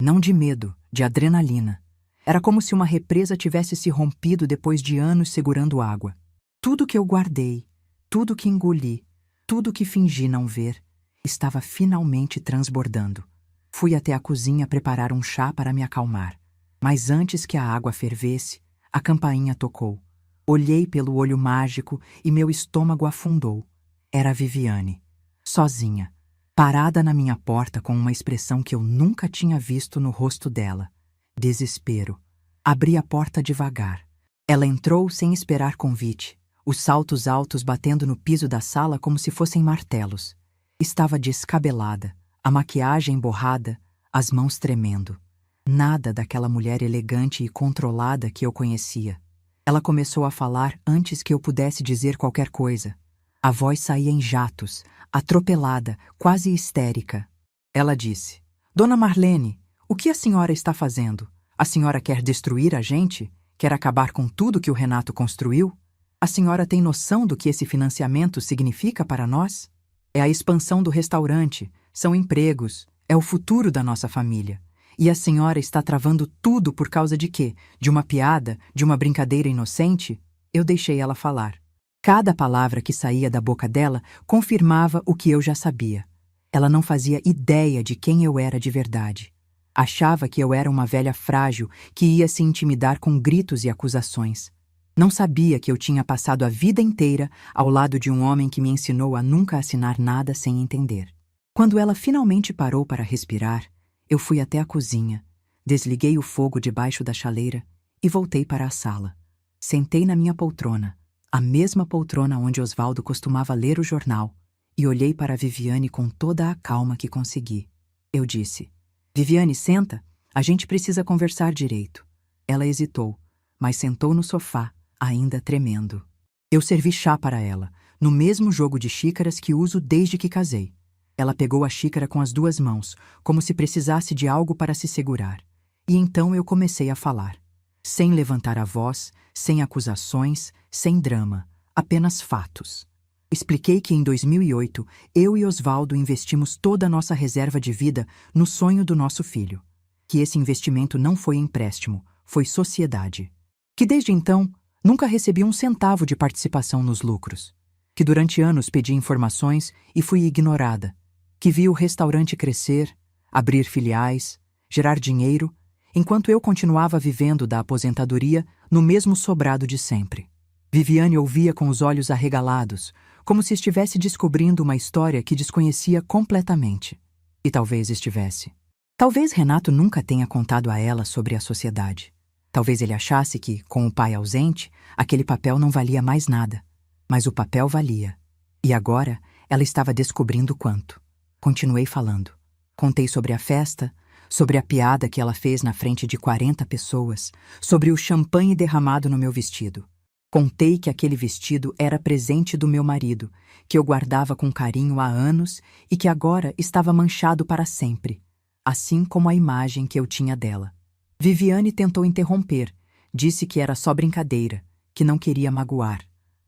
Não de medo, de adrenalina. Era como se uma represa tivesse se rompido depois de anos segurando água. Tudo que eu guardei, tudo que engoli, tudo que fingi não ver, estava finalmente transbordando. Fui até a cozinha preparar um chá para me acalmar. Mas antes que a água fervesse, a campainha tocou. Olhei pelo olho mágico e meu estômago afundou. Era a Viviane, sozinha, parada na minha porta com uma expressão que eu nunca tinha visto no rosto dela. Desespero. Abri a porta devagar. Ela entrou sem esperar convite. Os saltos altos batendo no piso da sala como se fossem martelos. Estava descabelada, a maquiagem borrada, as mãos tremendo. Nada daquela mulher elegante e controlada que eu conhecia. Ela começou a falar antes que eu pudesse dizer qualquer coisa. A voz saía em jatos, atropelada, quase histérica. Ela disse: "Dona Marlene, o que a senhora está fazendo? A senhora quer destruir a gente? Quer acabar com tudo que o Renato construiu? A senhora tem noção do que esse financiamento significa para nós? É a expansão do restaurante, são empregos, é o futuro da nossa família. E a senhora está travando tudo por causa de quê? De uma piada? De uma brincadeira inocente?" Eu deixei ela falar. Cada palavra que saía da boca dela confirmava o que eu já sabia. Ela não fazia ideia de quem eu era de verdade. Achava que eu era uma velha frágil que ia se intimidar com gritos e acusações. Não sabia que eu tinha passado a vida inteira ao lado de um homem que me ensinou a nunca assinar nada sem entender. Quando ela finalmente parou para respirar, eu fui até a cozinha, desliguei o fogo debaixo da chaleira e voltei para a sala. Sentei na minha poltrona, a mesma poltrona onde Osvaldo costumava ler o jornal, e olhei para Viviane com toda a calma que consegui. Eu disse: "Viviane, senta, a gente precisa conversar direito." Ela hesitou, mas sentou no sofá, ainda tremendo. Eu servi chá para ela, no mesmo jogo de xícaras que uso desde que casei. Ela pegou a xícara com as 2 mãos, como se precisasse de algo para se segurar. E então eu comecei a falar. Sem levantar a voz, sem acusações, sem drama, apenas fatos. Expliquei que em 2008, eu e Osvaldo investimos toda a nossa reserva de vida no sonho do nosso filho. Que esse investimento não foi empréstimo, foi sociedade. Que desde então, nunca recebi um centavo de participação nos lucros. Que durante anos pedi informações e fui ignorada. Que vi o restaurante crescer, abrir filiais, gerar dinheiro, enquanto eu continuava vivendo da aposentadoria no mesmo sobrado de sempre. Viviane ouvia com os olhos arregalados, como se estivesse descobrindo uma história que desconhecia completamente. E talvez estivesse. Talvez Renato nunca tenha contado a ela sobre a sociedade. Talvez ele achasse que, com o pai ausente, aquele papel não valia mais nada. Mas o papel valia. E agora ela estava descobrindo quanto. Continuei falando. Contei sobre a festa, sobre a piada que ela fez na frente de 40 pessoas, sobre o champanhe derramado no meu vestido. Contei que aquele vestido era presente do meu marido, que eu guardava com carinho há anos e que agora estava manchado para sempre, assim como a imagem que eu tinha dela. Viviane tentou interromper, disse que era só brincadeira, que não queria magoar.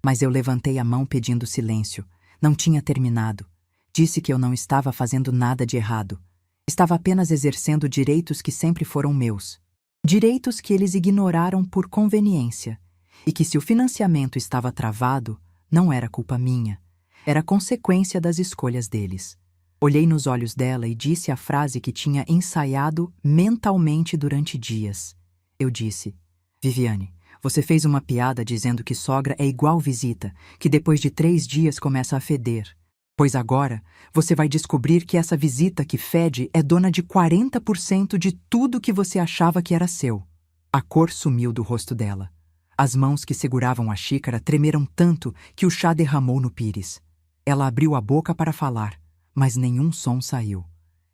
Mas eu levantei a mão pedindo silêncio. Não tinha terminado. Disse que eu não estava fazendo nada de errado. Estava apenas exercendo direitos que sempre foram meus. Direitos que eles ignoraram por conveniência. E que se o financiamento estava travado, não era culpa minha. Era consequência das escolhas deles. Olhei nos olhos dela e disse a frase que tinha ensaiado mentalmente durante dias. Eu disse: Viviane, você fez uma piada dizendo que sogra é igual visita, que depois de 3 dias começa a feder. Pois agora você vai descobrir que essa visita que fede é dona de 40% de tudo que você achava que era seu. A cor sumiu do rosto dela. As mãos que seguravam a xícara tremeram tanto que o chá derramou no pires. Ela abriu a boca para falar, mas nenhum som saiu.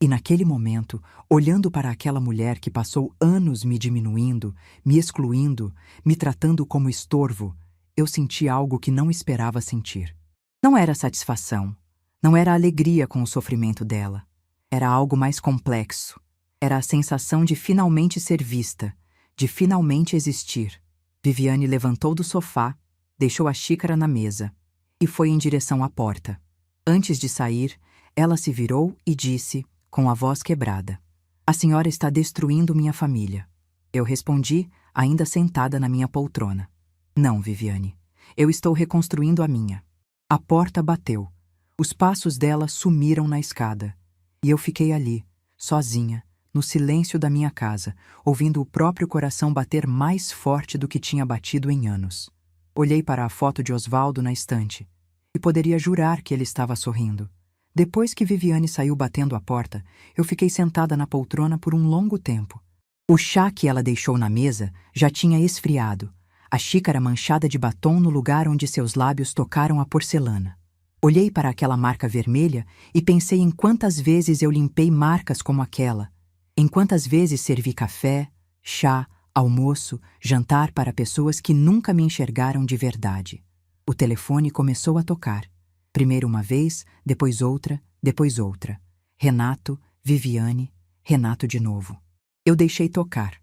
E naquele momento, olhando para aquela mulher que passou anos me diminuindo, me excluindo, me tratando como estorvo, eu senti algo que não esperava sentir. Não era satisfação, não era alegria com o sofrimento dela. Era algo mais complexo. Era a sensação de finalmente ser vista, de finalmente existir. Viviane levantou do sofá, deixou a xícara na mesa e foi em direção à porta. Antes de sair, ela se virou e disse, com a voz quebrada: A senhora está destruindo minha família. Eu respondi, ainda sentada na minha poltrona: Não, Viviane, eu estou reconstruindo a minha. A porta bateu. Os passos dela sumiram na escada. E eu fiquei ali, sozinha, no silêncio da minha casa, ouvindo o próprio coração bater mais forte do que tinha batido em anos. Olhei para a foto de Osvaldo na estante e poderia jurar que ele estava sorrindo. Depois que Viviane saiu batendo a porta, eu fiquei sentada na poltrona por um longo tempo. O chá que ela deixou na mesa já tinha esfriado, a xícara manchada de batom no lugar onde seus lábios tocaram a porcelana. Olhei para aquela marca vermelha e pensei em quantas vezes eu limpei marcas como aquela, em quantas vezes servi café, chá, almoço, jantar para pessoas que nunca me enxergaram de verdade. O telefone começou a tocar. Primeiro uma vez, depois outra, depois outra. Renato, Viviane, Renato de novo. Eu deixei tocar.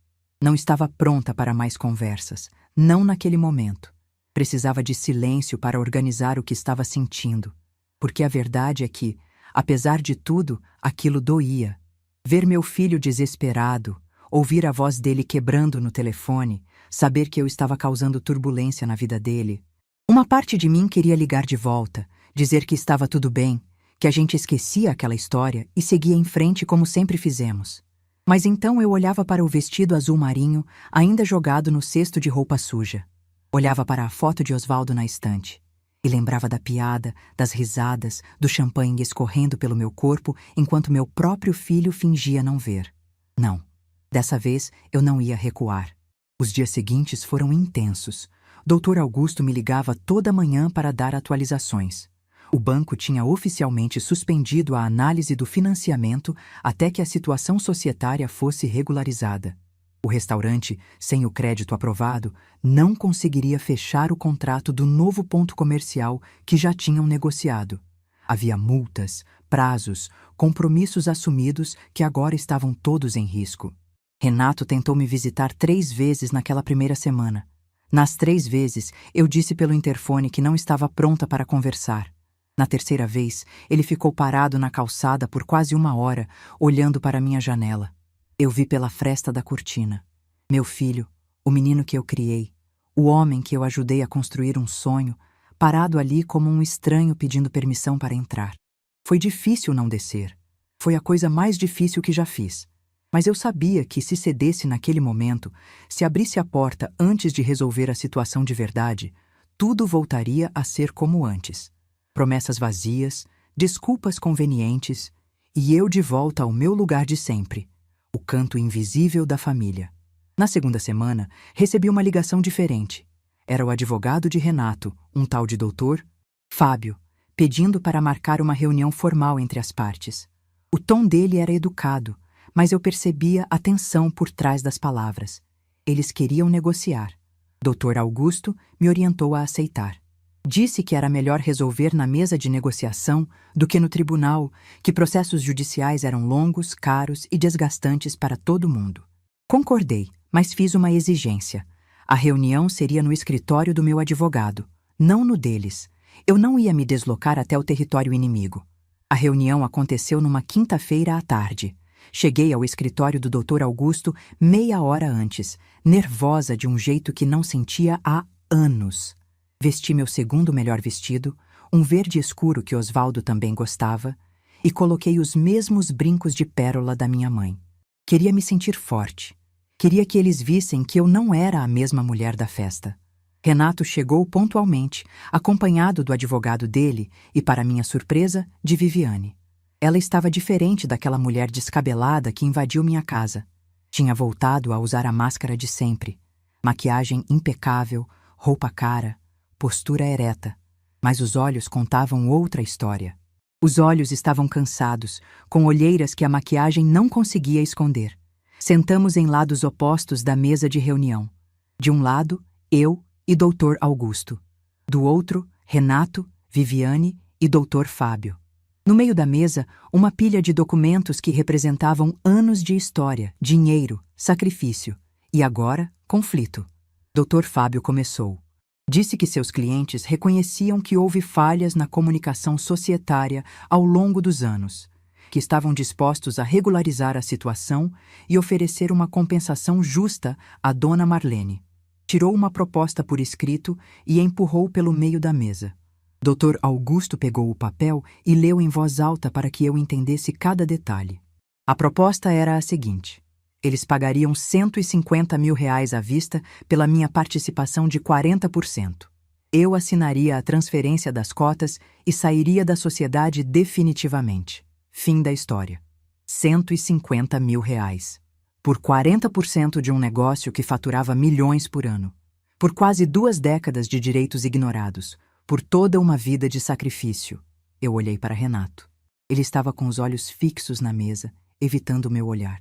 Não estava pronta para mais conversas, não naquele momento. Precisava de silêncio para organizar o que estava sentindo. Porque a verdade é que, apesar de tudo, aquilo doía. Ver meu filho desesperado, ouvir a voz dele quebrando no telefone, saber que eu estava causando turbulência na vida dele. Uma parte de mim queria ligar de volta, dizer que estava tudo bem, que a gente esquecia aquela história e seguia em frente como sempre fizemos. Mas então eu olhava para o vestido azul marinho, ainda jogado no cesto de roupa suja. Olhava para a foto de Osvaldo na estante. E lembrava da piada, das risadas, do champanhe escorrendo pelo meu corpo enquanto meu próprio filho fingia não ver. Não, dessa vez eu não ia recuar. Os dias seguintes foram intensos. Dr. Augusto me ligava toda manhã para dar atualizações. O banco tinha oficialmente suspendido a análise do financiamento até que a situação societária fosse regularizada. O restaurante, sem o crédito aprovado, não conseguiria fechar o contrato do novo ponto comercial que já tinham negociado. Havia multas, prazos, compromissos assumidos que agora estavam todos em risco. Renato tentou me visitar 3 vezes naquela primeira semana. Nas 3 vezes, eu disse pelo interfone que não estava pronta para conversar. Na terceira vez, ele ficou parado na calçada por quase 1 hora, olhando para minha janela. Eu vi pela fresta da cortina. Meu filho, o menino que eu criei, o homem que eu ajudei a construir um sonho, parado ali como um estranho pedindo permissão para entrar. Foi difícil não descer. Foi a coisa mais difícil que já fiz. Mas eu sabia que se cedesse naquele momento, se abrisse a porta antes de resolver a situação de verdade, tudo voltaria a ser como antes. Promessas vazias, desculpas convenientes, e eu de volta ao meu lugar de sempre, o canto invisível da família. Na segunda semana, recebi uma ligação diferente. Era o advogado de Renato, um tal de doutor Fábio, pedindo para marcar uma reunião formal entre as partes. O tom dele era educado, mas eu percebia a tensão por trás das palavras. Eles queriam negociar. Dr. Augusto me orientou a aceitar. Disse que era melhor resolver na mesa de negociação do que no tribunal, que processos judiciais eram longos, caros e desgastantes para todo mundo. Concordei, mas fiz uma exigência. A reunião seria no escritório do meu advogado, não no deles. Eu não ia me deslocar até o território inimigo. A reunião aconteceu numa quinta-feira à tarde. Cheguei ao escritório do Dr. Augusto meia hora antes, nervosa de um jeito que não sentia há anos. Vesti meu segundo melhor vestido, um verde escuro que Osvaldo também gostava, e coloquei os mesmos brincos de pérola da minha mãe. Queria me sentir forte. Queria que eles vissem que eu não era a mesma mulher da festa. Renato chegou pontualmente, acompanhado do advogado dele e, para minha surpresa, de Viviane. Ela estava diferente daquela mulher descabelada que invadiu minha casa. Tinha voltado a usar a máscara de sempre. Maquiagem impecável, roupa cara, postura ereta. Mas os olhos contavam outra história. Os olhos estavam cansados, com olheiras que a maquiagem não conseguia esconder. Sentamos em lados opostos da mesa de reunião. De um lado, eu e Dr. Augusto. Do outro, Renato, Viviane e Dr. Fábio. No meio da mesa, uma pilha de documentos que representavam anos de história, dinheiro, sacrifício. E agora, conflito. Dr. Fábio começou. Disse que seus clientes reconheciam que houve falhas na comunicação societária ao longo dos anos, que estavam dispostos a regularizar a situação e oferecer uma compensação justa à dona Marlene. Tirou uma proposta por escrito e empurrou pelo meio da mesa. Dr. Augusto pegou o papel e leu em voz alta para que eu entendesse cada detalhe. A proposta era a seguinte: eles pagariam R$150 mil à vista pela minha participação de 40%. Eu assinaria a transferência das cotas e sairia da sociedade definitivamente. Fim da história. R$150 mil. Por 40% de um negócio que faturava milhões por ano. Por quase 2 décadas de direitos ignorados. Por toda uma vida de sacrifício. Eu olhei para Renato. Ele estava com os olhos fixos na mesa, evitando o meu olhar.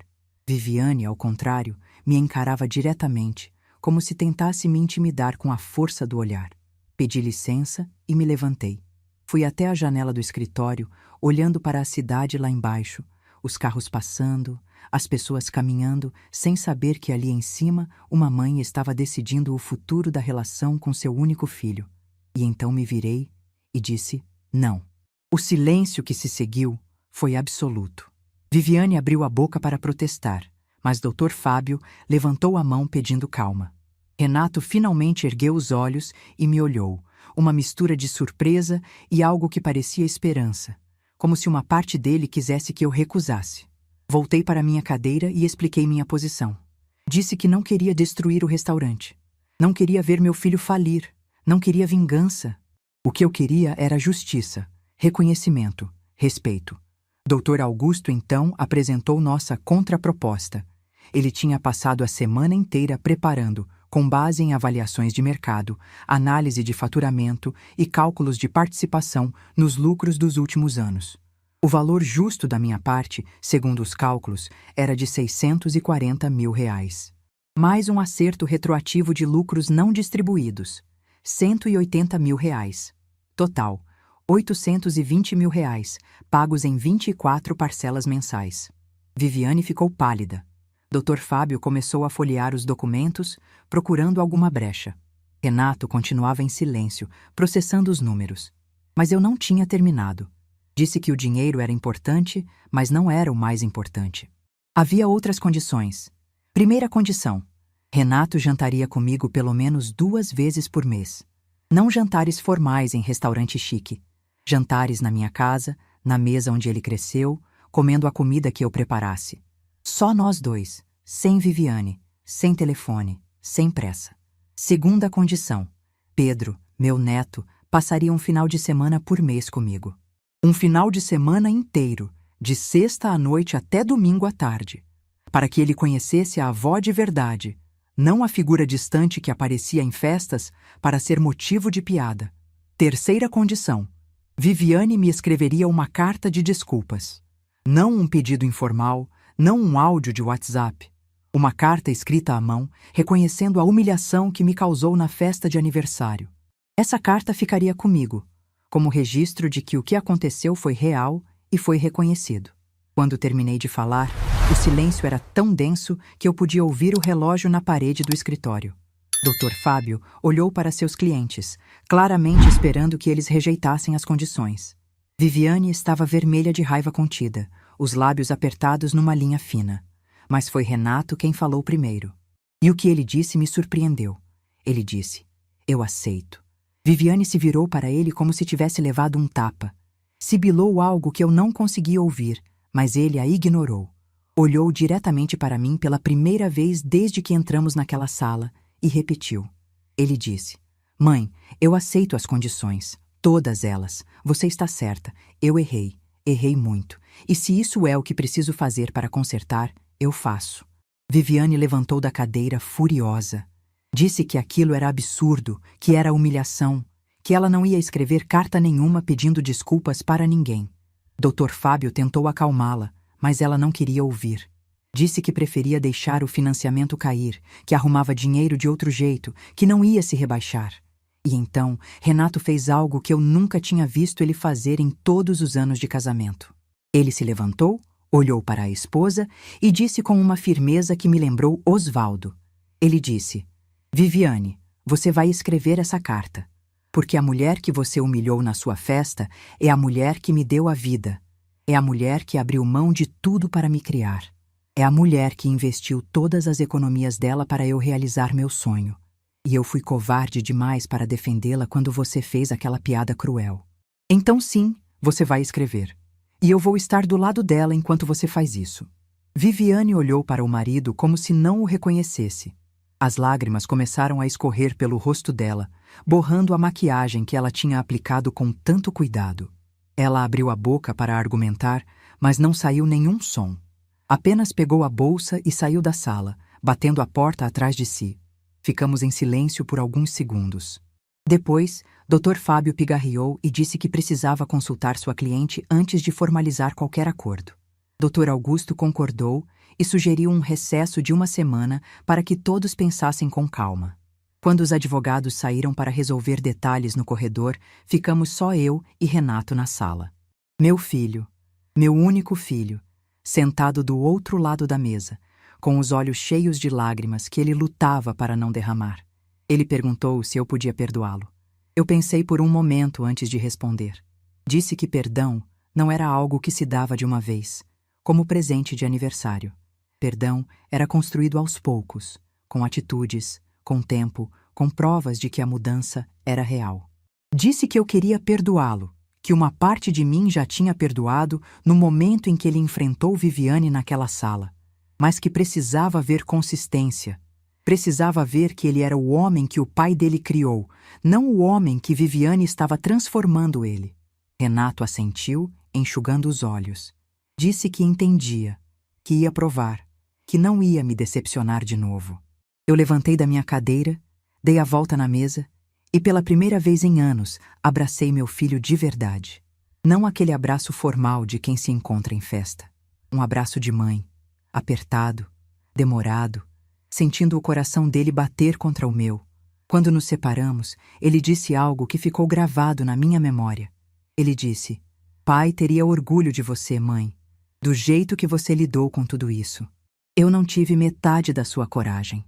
Viviane, ao contrário, me encarava diretamente, como se tentasse me intimidar com a força do olhar. Pedi licença e me levantei. Fui até a janela do escritório, olhando para a cidade lá embaixo, os carros passando, as pessoas caminhando, sem saber que ali em cima uma mãe estava decidindo o futuro da relação com seu único filho. E então me virei e disse não. O silêncio que se seguiu foi absoluto. Viviane abriu a boca para protestar, mas Dr. Fábio levantou a mão pedindo calma. Renato finalmente ergueu os olhos e me olhou, uma mistura de surpresa e algo que parecia esperança, como se uma parte dele quisesse que eu recusasse. Voltei para minha cadeira e expliquei minha posição. Disse que não queria destruir o restaurante. Não queria ver meu filho falir. Não queria vingança. O que eu queria era justiça, reconhecimento, respeito. Dr. Augusto, então, apresentou nossa contraproposta. Ele tinha passado a semana inteira preparando, com base em avaliações de mercado, análise de faturamento e cálculos de participação nos lucros dos últimos anos. O valor justo da minha parte, segundo os cálculos, era de R$640 mil. Mais um acerto retroativo de lucros não distribuídos. R$180 mil. Total, R$820 mil, pagos em 24 parcelas mensais. Viviane ficou pálida. Dr. Fábio começou a folhear os documentos, procurando alguma brecha. Renato continuava em silêncio, processando os números. Mas eu não tinha terminado. Disse que o dinheiro era importante, mas não era o mais importante. Havia outras condições. Primeira condição: Renato jantaria comigo pelo menos 2 vezes por mês. Não jantares formais em restaurante chique. Jantares na minha casa, na mesa onde ele cresceu, comendo a comida que eu preparasse. Só nós dois, sem Viviane, sem telefone, sem pressa. Segunda condição: Pedro, meu neto, passaria um final de semana por mês comigo. Um final de semana inteiro, de sexta à noite até domingo à tarde, para que ele conhecesse a avó de verdade, não a figura distante que aparecia em festas para ser motivo de piada. Terceira condição: Viviane me escreveria uma carta de desculpas. Não um pedido informal, não um áudio de WhatsApp. Uma carta escrita à mão, reconhecendo a humilhação que me causou na festa de aniversário. Essa carta ficaria comigo, como registro de que o que aconteceu foi real e foi reconhecido. Quando terminei de falar, o silêncio era tão denso que eu podia ouvir o relógio na parede do escritório. Dr. Fábio olhou para seus clientes, claramente esperando que eles rejeitassem as condições. Viviane estava vermelha de raiva contida, os lábios apertados numa linha fina. Mas foi Renato quem falou primeiro. E o que ele disse me surpreendeu. Ele disse: "Eu aceito." Viviane se virou para ele como se tivesse levado um tapa. Sibilou algo que eu não conseguia ouvir, mas ele a ignorou. Olhou diretamente para mim pela primeira vez desde que entramos naquela sala e repetiu. Ele disse: "Mãe, eu aceito as condições, todas elas. Você está certa, eu errei, errei muito. E se isso é o que preciso fazer para consertar, eu faço." Viviane levantou da cadeira furiosa. Disse que aquilo era absurdo, que era humilhação, que ela não ia escrever carta nenhuma pedindo desculpas para ninguém. Dr. Fábio tentou acalmá-la, mas ela não queria ouvir. Disse que preferia deixar o financiamento cair, que arrumava dinheiro de outro jeito, que não ia se rebaixar. E então, Renato fez algo que eu nunca tinha visto ele fazer em todos os anos de casamento. Ele se levantou, olhou para a esposa e disse com uma firmeza que me lembrou Osvaldo. Ele disse: "Viviane, você vai escrever essa carta, porque a mulher que você humilhou na sua festa é a mulher que me deu a vida. É a mulher que abriu mão de tudo para me criar. É a mulher que investiu todas as economias dela para eu realizar meu sonho. E eu fui covarde demais para defendê-la quando você fez aquela piada cruel. Então sim, você vai escrever. E eu vou estar do lado dela enquanto você faz isso." Viviane olhou para o marido como se não o reconhecesse. As lágrimas começaram a escorrer pelo rosto dela, borrando a maquiagem que ela tinha aplicado com tanto cuidado. Ela abriu a boca para argumentar, mas não saiu nenhum som. Apenas pegou a bolsa e saiu da sala, batendo a porta atrás de si. Ficamos em silêncio por alguns segundos. Depois, Dr. Fábio pigarreou e disse que precisava consultar sua cliente antes de formalizar qualquer acordo. Dr. Augusto concordou e sugeriu um recesso de uma semana para que todos pensassem com calma. Quando os advogados saíram para resolver detalhes no corredor, ficamos só eu e Renato na sala. Meu filho, meu único filho, sentado do outro lado da mesa, com os olhos cheios de lágrimas que ele lutava para não derramar. Ele perguntou se eu podia perdoá-lo. Eu pensei por um momento antes de responder. Disse que perdão não era algo que se dava de uma vez, como presente de aniversário. Perdão era construído aos poucos, com atitudes, com tempo, com provas de que a mudança era real. Disse que eu queria perdoá-lo, que uma parte de mim já tinha perdoado no momento em que ele enfrentou Viviane naquela sala, mas que precisava ver consistência. Precisava ver que ele era o homem que o pai dele criou, não o homem que Viviane estava transformando ele. Renato assentiu, enxugando os olhos. Disse que entendia, que ia provar, que não ia me decepcionar de novo. Eu levantei da minha cadeira, dei a volta na mesa e, pela primeira vez em anos, abracei meu filho de verdade. Não aquele abraço formal de quem se encontra em festa. Um abraço de mãe, apertado, demorado, sentindo o coração dele bater contra o meu. Quando nos separamos, ele disse algo que ficou gravado na minha memória. Ele disse: "Pai teria orgulho de você, mãe, do jeito que você lidou com tudo isso." Eu não tive metade da sua coragem.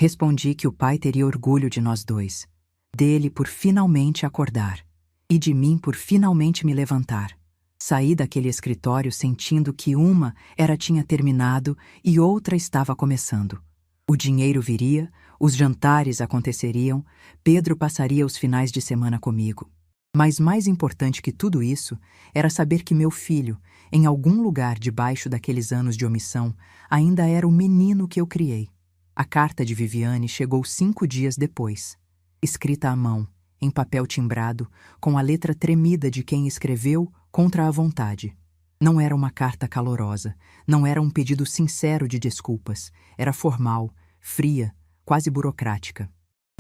Respondi que o pai teria orgulho de nós dois, dele por finalmente acordar e de mim por finalmente me levantar. Saí daquele escritório sentindo que uma tinha terminado e outra estava começando. O dinheiro viria, os jantares aconteceriam, Pedro passaria os finais de semana comigo. Mas mais importante que tudo isso era saber que meu filho, em algum lugar debaixo daqueles anos de omissão, ainda era o menino que eu criei. A carta de Viviane chegou 5 dias depois. Escrita à mão, em papel timbrado, com a letra tremida de quem escreveu contra a vontade. Não era uma carta calorosa, não era um pedido sincero de desculpas, era formal, fria, quase burocrática.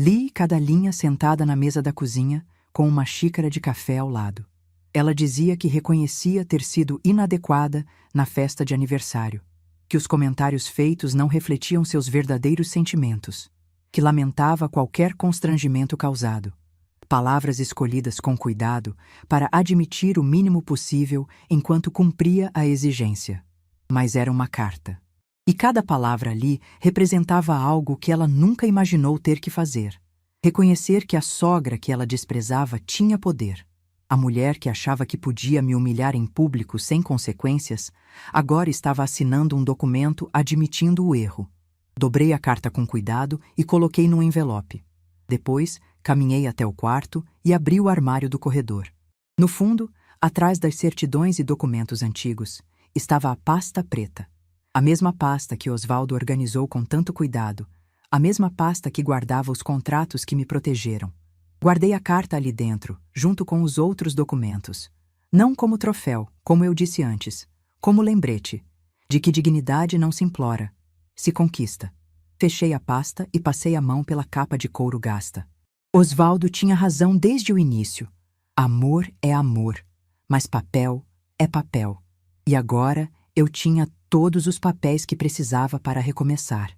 Li cada linha sentada na mesa da cozinha, com uma xícara de café ao lado. Ela dizia que reconhecia ter sido inadequada na festa de aniversário, que os comentários feitos não refletiam seus verdadeiros sentimentos, que lamentava qualquer constrangimento causado. Palavras escolhidas com cuidado para admitir o mínimo possível enquanto cumpria a exigência. Mas era uma carta. E cada palavra ali representava algo que ela nunca imaginou ter que fazer. Reconhecer que a sogra que ela desprezava tinha poder. A mulher que achava que podia me humilhar em público sem consequências, agora estava assinando um documento admitindo o erro. Dobrei a carta com cuidado e coloquei num envelope. Depois, caminhei até o quarto e abri o armário do corredor. No fundo, atrás das certidões e documentos antigos, estava a pasta preta. A mesma pasta que Osvaldo organizou com tanto cuidado, a mesma pasta que guardava os contratos que me protegeram. Guardei a carta ali dentro, junto com os outros documentos. Não como troféu, como eu disse antes, como lembrete, de que dignidade não se implora, se conquista. Fechei a pasta e passei a mão pela capa de couro gasta. Osvaldo tinha razão desde o início. Amor é amor, mas papel é papel. E agora eu tinha todos os papéis que precisava para recomeçar.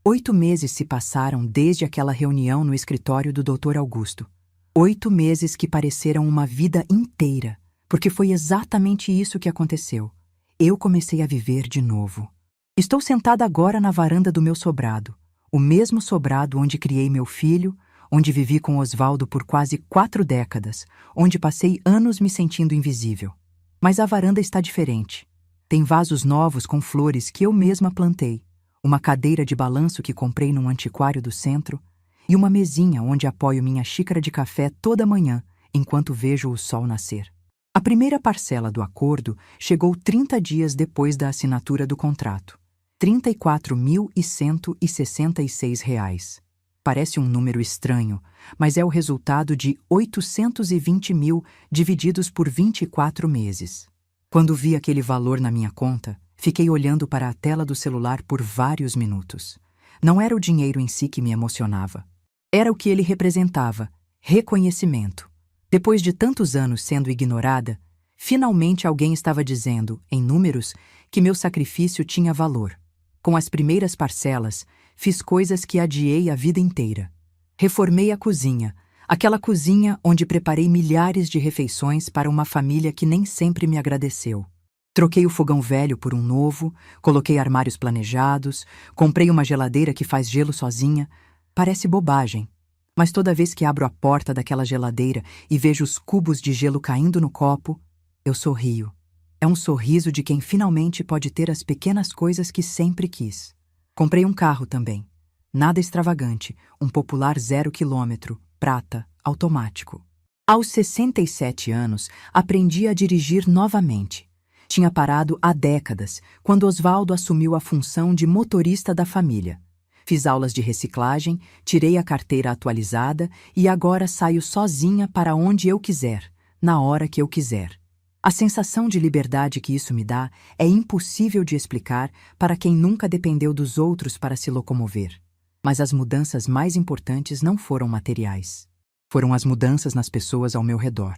8 meses se passaram desde aquela reunião no escritório do Dr. Augusto. 8 meses que pareceram uma vida inteira, porque foi exatamente isso que aconteceu. Eu comecei a viver de novo. Estou sentada agora na varanda do meu sobrado, o mesmo sobrado onde criei meu filho, onde vivi com Osvaldo por quase 4 décadas, onde passei anos me sentindo invisível. Mas a varanda está diferente. Tem vasos novos com flores que eu mesma plantei, uma cadeira de balanço que comprei num antiquário do centro e uma mesinha onde apoio minha xícara de café toda manhã enquanto vejo o sol nascer. A primeira parcela do acordo chegou 30 dias depois da assinatura do contrato. R$ 34.166. Parece um número estranho, mas é o resultado de 820 mil divididos por 24 meses. Quando vi aquele valor na minha conta, fiquei olhando para a tela do celular por vários minutos. Não era o dinheiro em si que me emocionava. Era o que ele representava, reconhecimento. Depois de tantos anos sendo ignorada, finalmente alguém estava dizendo, em números, que meu sacrifício tinha valor. Com as primeiras parcelas, fiz coisas que adiei a vida inteira. Reformei a cozinha, aquela cozinha onde preparei milhares de refeições para uma família que nem sempre me agradeceu. Troquei o fogão velho por um novo, coloquei armários planejados, comprei uma geladeira que faz gelo sozinha. Parece bobagem, mas toda vez que abro a porta daquela geladeira e vejo os cubos de gelo caindo no copo, eu sorrio. É um sorriso de quem finalmente pode ter as pequenas coisas que sempre quis. Comprei um carro também. Nada extravagante, um popular 0 km, prata, automático. Aos 67 anos, aprendi a dirigir novamente. Tinha parado há décadas, quando Osvaldo assumiu a função de motorista da família. Fiz aulas de reciclagem, tirei a carteira atualizada e agora saio sozinha para onde eu quiser, na hora que eu quiser. A sensação de liberdade que isso me dá é impossível de explicar para quem nunca dependeu dos outros para se locomover. Mas as mudanças mais importantes não foram materiais. Foram as mudanças nas pessoas ao meu redor.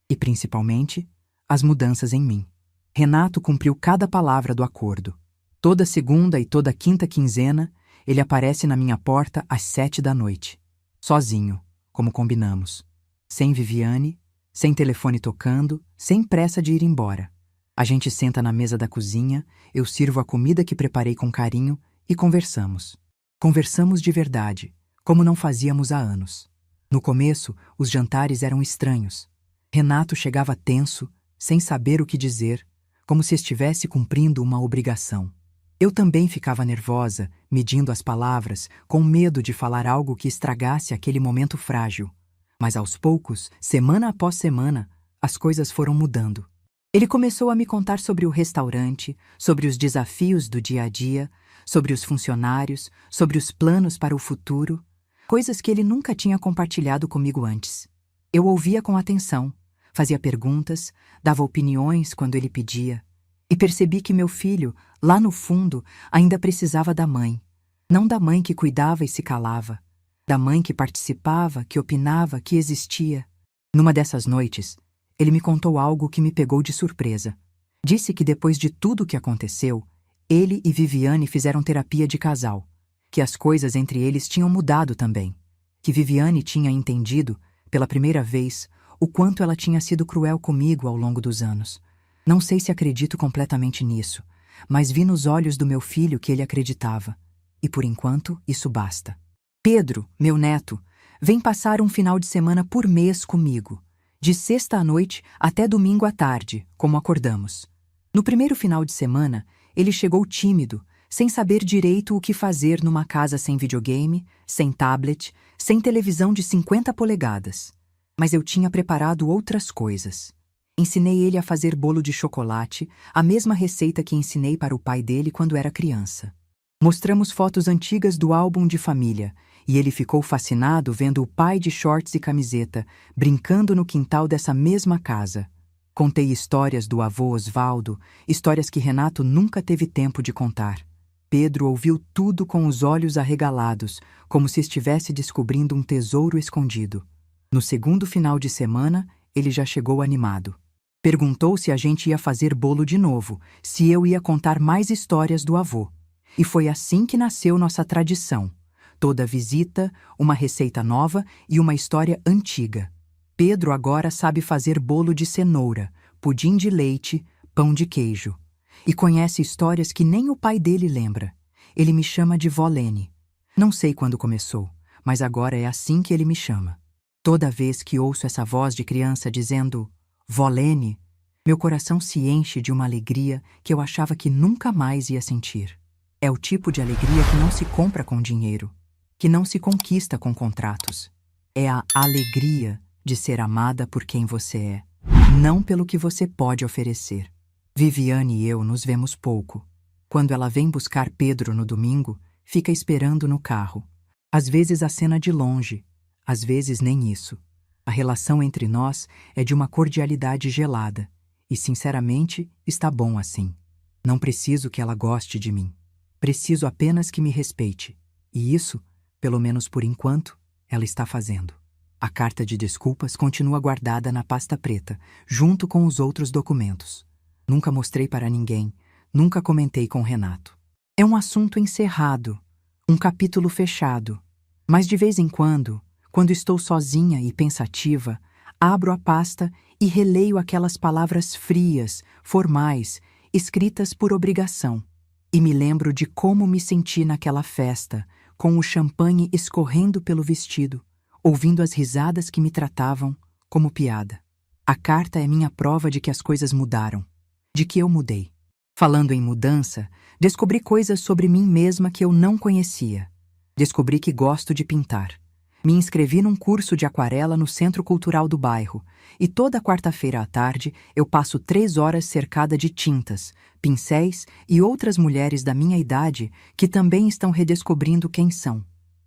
E, principalmente, as mudanças em mim. Renato cumpriu cada palavra do acordo. Toda segunda e toda quinta quinzena, ele aparece na minha porta às 7 da noite. Sozinho, como combinamos. Sem Viviane, sem telefone tocando, sem pressa de ir embora. A gente senta na mesa da cozinha, eu sirvo a comida que preparei com carinho e conversamos. Conversamos de verdade, como não fazíamos há anos. No começo, os jantares eram estranhos. Renato chegava tenso, sem saber o que dizer, como se estivesse cumprindo uma obrigação. Eu também ficava nervosa, medindo as palavras, com medo de falar algo que estragasse aquele momento frágil. Mas aos poucos, semana após semana, as coisas foram mudando. Ele começou a me contar sobre o restaurante, sobre os desafios do dia a dia, sobre os funcionários, sobre os planos para o futuro, coisas que ele nunca tinha compartilhado comigo antes. Eu ouvia com atenção, fazia perguntas, dava opiniões quando ele pedia, e percebi que meu filho, lá no fundo, ainda precisava da mãe. Não da mãe que cuidava e se calava, da mãe que participava, que opinava, que existia. Numa dessas noites, ele me contou algo que me pegou de surpresa. Disse que depois de tudo o que aconteceu, ele e Viviane fizeram terapia de casal, que as coisas entre eles tinham mudado também, que Viviane tinha entendido, pela primeira vez, o quanto ela tinha sido cruel comigo ao longo dos anos. Não sei se acredito completamente nisso, mas vi nos olhos do meu filho que ele acreditava. E por enquanto, isso basta. Pedro, meu neto, vem passar um final de semana por mês comigo, de sexta à noite até domingo à tarde, como acordamos. No primeiro final de semana, ele chegou tímido, sem saber direito o que fazer numa casa sem videogame, sem tablet, sem televisão de 50 polegadas. Mas eu tinha preparado outras coisas. Ensinei ele a fazer bolo de chocolate, a mesma receita que ensinei para o pai dele quando era criança. Mostramos fotos antigas do álbum de família, e ele ficou fascinado vendo o pai de shorts e camiseta, brincando no quintal dessa mesma casa. Contei histórias do avô Osvaldo, histórias que Renato nunca teve tempo de contar. Pedro ouviu tudo com os olhos arregalados, como se estivesse descobrindo um tesouro escondido. No segundo final de semana, ele já chegou animado. Perguntou se a gente ia fazer bolo de novo, se eu ia contar mais histórias do avô. E foi assim que nasceu nossa tradição. Toda visita, uma receita nova e uma história antiga. Pedro agora sabe fazer bolo de cenoura, pudim de leite, pão de queijo. E conhece histórias que nem o pai dele lembra. Ele me chama de Vó Lene. Não sei quando começou, mas agora é assim que ele me chama. Toda vez que ouço essa voz de criança dizendo Vó Lene, meu coração se enche de uma alegria que eu achava que nunca mais ia sentir. É o tipo de alegria que não se compra com dinheiro, que não se conquista com contratos. É a alegria de ser amada por quem você é, não pelo que você pode oferecer. Viviane e eu nos vemos pouco. Quando ela vem buscar Pedro no domingo, fica esperando no carro. Às vezes acena de longe, às vezes nem isso. A relação entre nós é de uma cordialidade gelada, e sinceramente está bom assim. Não preciso que ela goste de mim. Preciso apenas que me respeite. E isso, pelo menos por enquanto, ela está fazendo. A carta de desculpas continua guardada na pasta preta, junto com os outros documentos. Nunca mostrei para ninguém, nunca comentei com Renato. É um assunto encerrado, um capítulo fechado. Mas de vez em quando estou sozinha e pensativa, abro a pasta e releio aquelas palavras frias, formais, escritas por obrigação. E me lembro de como me senti naquela festa, com o champanhe escorrendo pelo vestido, ouvindo as risadas que me tratavam como piada. A carta é minha prova de que as coisas mudaram, de que eu mudei. Falando em mudança, descobri coisas sobre mim mesma que eu não conhecia. Descobri que gosto de pintar. Me inscrevi num curso de aquarela no Centro Cultural do bairro, e toda quarta-feira à tarde eu passo 3 horas cercada de tintas, pincéis e outras mulheres da minha idade que também estão redescobrindo quem são.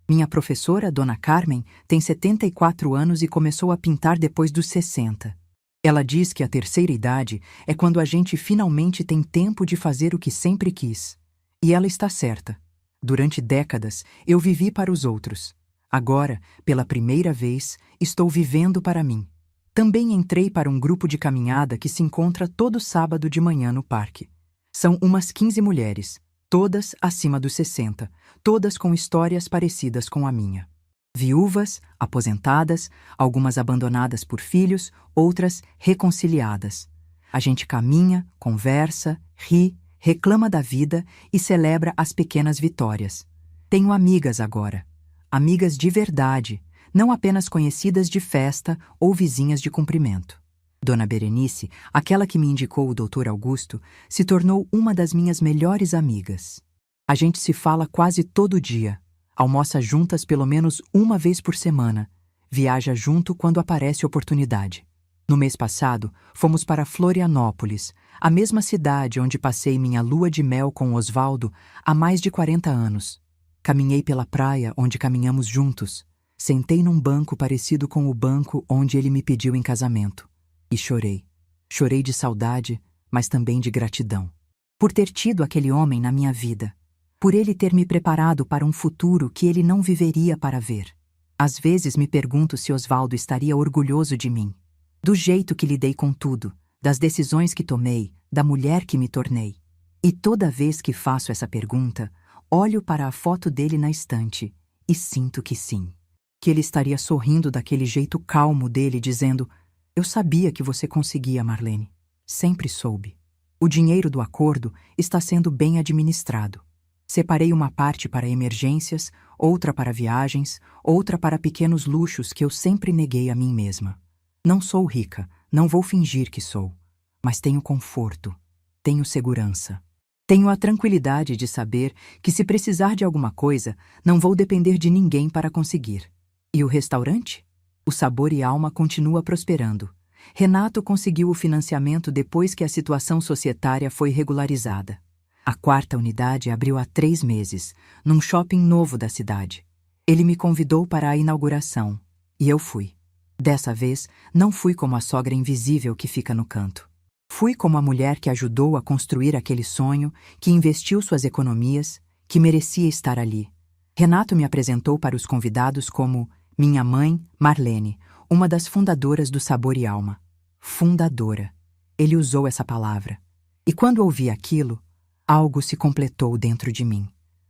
Minha professora, Dona Carmen, tem 74 anos e começou a pintar depois dos 60. Ela diz que a terceira idade é quando a gente finalmente tem tempo de fazer o que sempre quis. E ela está certa. Durante décadas, eu vivi para os outros. Agora, pela primeira vez, estou vivendo para mim. Também entrei para um grupo de caminhada que se encontra todo sábado de manhã no parque. São umas 15 mulheres, todas acima dos 60, todas com histórias parecidas com a minha. Viúvas, aposentadas, algumas abandonadas por filhos, outras reconciliadas. A gente caminha, conversa, ri, reclama da vida e celebra as pequenas vitórias. Tenho amigas agora. Amigas de verdade, não apenas conhecidas de festa ou vizinhas de cumprimento. Dona Berenice, aquela que me indicou o Dr. Augusto, se tornou uma das minhas melhores amigas. A gente se fala quase todo dia, almoça juntas pelo menos uma vez por semana, viaja junto quando aparece oportunidade. No mês passado, fomos para Florianópolis, a mesma cidade onde passei minha lua de mel com Osvaldo há mais de 40 anos. Caminhei pela praia onde caminhamos juntos. Sentei num banco parecido com o banco onde ele me pediu em casamento. E chorei. Chorei de saudade, mas também de gratidão. Por ter tido aquele homem na minha vida. Por ele ter me preparado para um futuro que ele não viveria para ver. Às vezes me pergunto se Osvaldo estaria orgulhoso de mim. Do jeito que lidei com tudo, das decisões que tomei, da mulher que me tornei. E toda vez que faço essa pergunta, olho para a foto dele na estante e sinto que sim. Que ele estaria sorrindo daquele jeito calmo dele, dizendo: "Eu sabia que você conseguia, Marlene. Sempre soube. O dinheiro do acordo está sendo bem administrado. Separei uma parte para emergências, outra para viagens, outra para pequenos luxos que eu sempre neguei a mim mesma. Não sou rica, não vou fingir que sou. Mas tenho conforto, tenho segurança. Tenho a tranquilidade de saber que se precisar de alguma coisa, não vou depender de ninguém para conseguir. E o restaurante? O Sabor e Alma continua prosperando. Renato conseguiu o financiamento depois que a situação societária foi regularizada. A 4ª unidade abriu há 3 meses, num shopping novo da cidade. Ele me convidou para a inauguração, e eu fui. Dessa vez, não fui como a sogra invisível que fica no canto. Fui como a mulher que ajudou a construir aquele sonho, que investiu suas economias, que merecia estar ali. Renato me apresentou para os convidados como minha mãe, Marlene, uma das fundadoras do Sabor e Alma. Fundadora. Ele usou essa palavra. E quando ouvi aquilo, algo se completou dentro de mim.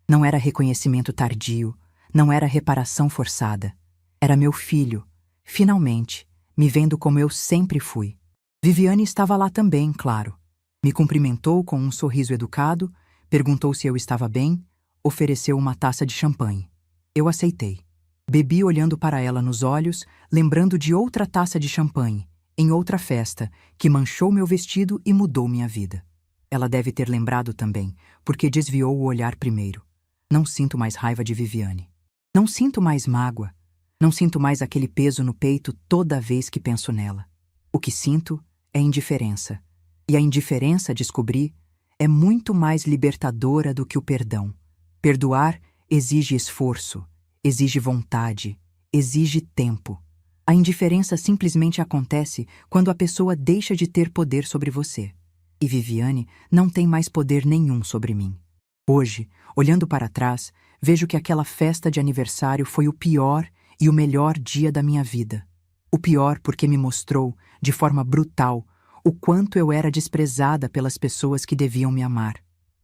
Não era reconhecimento tardio, não era reparação forçada. Era meu filho, finalmente, me vendo como eu sempre fui. Viviane estava lá também, claro. Me cumprimentou com um sorriso educado, perguntou se eu estava bem, ofereceu uma taça de champanhe. Eu aceitei. Bebi olhando para ela nos olhos, lembrando de outra taça de champanhe, em outra festa, que manchou meu vestido e mudou minha vida. Ela deve ter lembrado também, porque desviou o olhar primeiro. Não sinto mais raiva de Viviane. Não sinto mais mágoa. Não sinto mais aquele peso no peito toda vez que penso nela. O que sinto é indiferença. E a indiferença, descobri, é muito mais libertadora do que o perdão. Perdoar exige esforço, exige vontade, exige tempo. A indiferença simplesmente acontece quando a pessoa deixa de ter poder sobre você. E Viviane não tem mais poder nenhum sobre mim. Hoje, olhando para trás, vejo que aquela festa de aniversário foi o pior e o melhor dia da minha vida. O pior porque me mostrou, de forma brutal, o quanto eu era desprezada pelas pessoas que deviam me amar.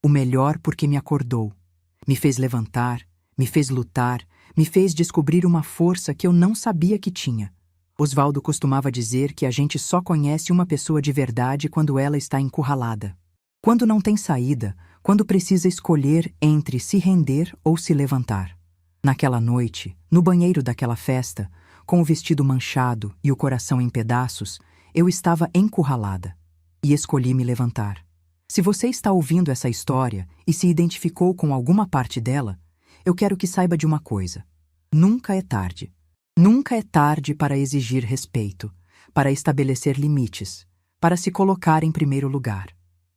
O melhor porque me acordou. Me fez levantar, me fez lutar, me fez descobrir uma força que eu não sabia que tinha. Osvaldo costumava dizer que a gente só conhece uma pessoa de verdade quando ela está encurralada. Quando não tem saída, quando precisa escolher entre se render ou se levantar. Naquela noite, no banheiro daquela festa, com o vestido manchado e o coração em pedaços, eu estava encurralada. E escolhi me levantar. Se você está ouvindo essa história e se identificou com alguma parte dela, eu quero que saiba de uma coisa. Nunca é tarde. Nunca é tarde para exigir respeito, para estabelecer limites, para se colocar em primeiro lugar.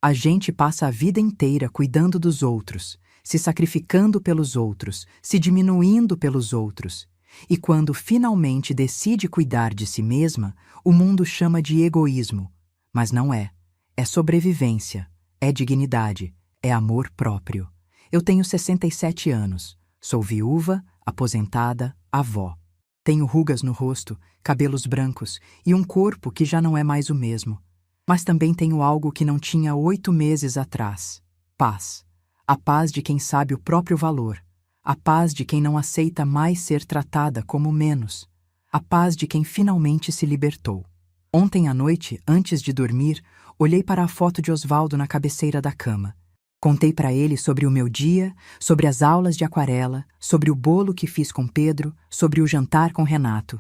A gente passa a vida inteira cuidando dos outros, se sacrificando pelos outros, se diminuindo pelos outros. E quando finalmente decide cuidar de si mesma, o mundo chama de egoísmo. Mas não é. É sobrevivência, é dignidade, é amor próprio. Eu tenho 67 anos, sou viúva, aposentada, avó. Tenho rugas no rosto, cabelos brancos e um corpo que já não é mais o mesmo. Mas também tenho algo que não tinha 8 meses atrás. Paz. A paz de quem sabe o próprio valor. A paz de quem não aceita mais ser tratada como menos. A paz de quem finalmente se libertou. Ontem à noite, antes de dormir, olhei para a foto de Osvaldo na cabeceira da cama. Contei para ele sobre o meu dia, sobre as aulas de aquarela, sobre o bolo que fiz com Pedro, sobre o jantar com Renato.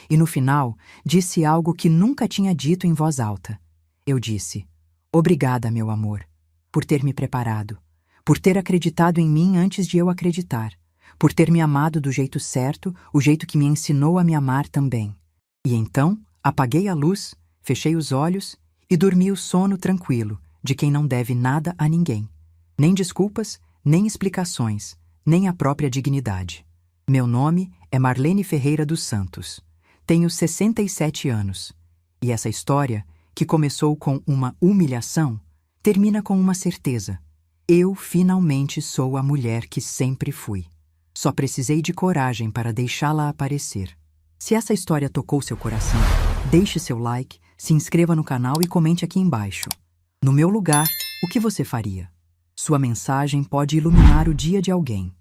E no final, disse algo que nunca tinha dito em voz alta. Eu disse: "Obrigada, meu amor, por ter me preparado, por ter acreditado em mim antes de eu acreditar, por ter me amado do jeito certo, o jeito que me ensinou a me amar também." E então, apaguei a luz, fechei os olhos e dormi o sono tranquilo de quem não deve nada a ninguém. Nem desculpas, nem explicações, nem a própria dignidade. Meu nome é Marlene Ferreira dos Santos. Tenho 67 anos. E essa história, que começou com uma humilhação, termina com uma certeza. Eu finalmente sou a mulher que sempre fui. Só precisei de coragem para deixá-la aparecer. Se essa história tocou seu coração, deixe seu like, se inscreva no canal e comente aqui embaixo. No meu lugar, o que você faria? Sua mensagem pode iluminar o dia de alguém.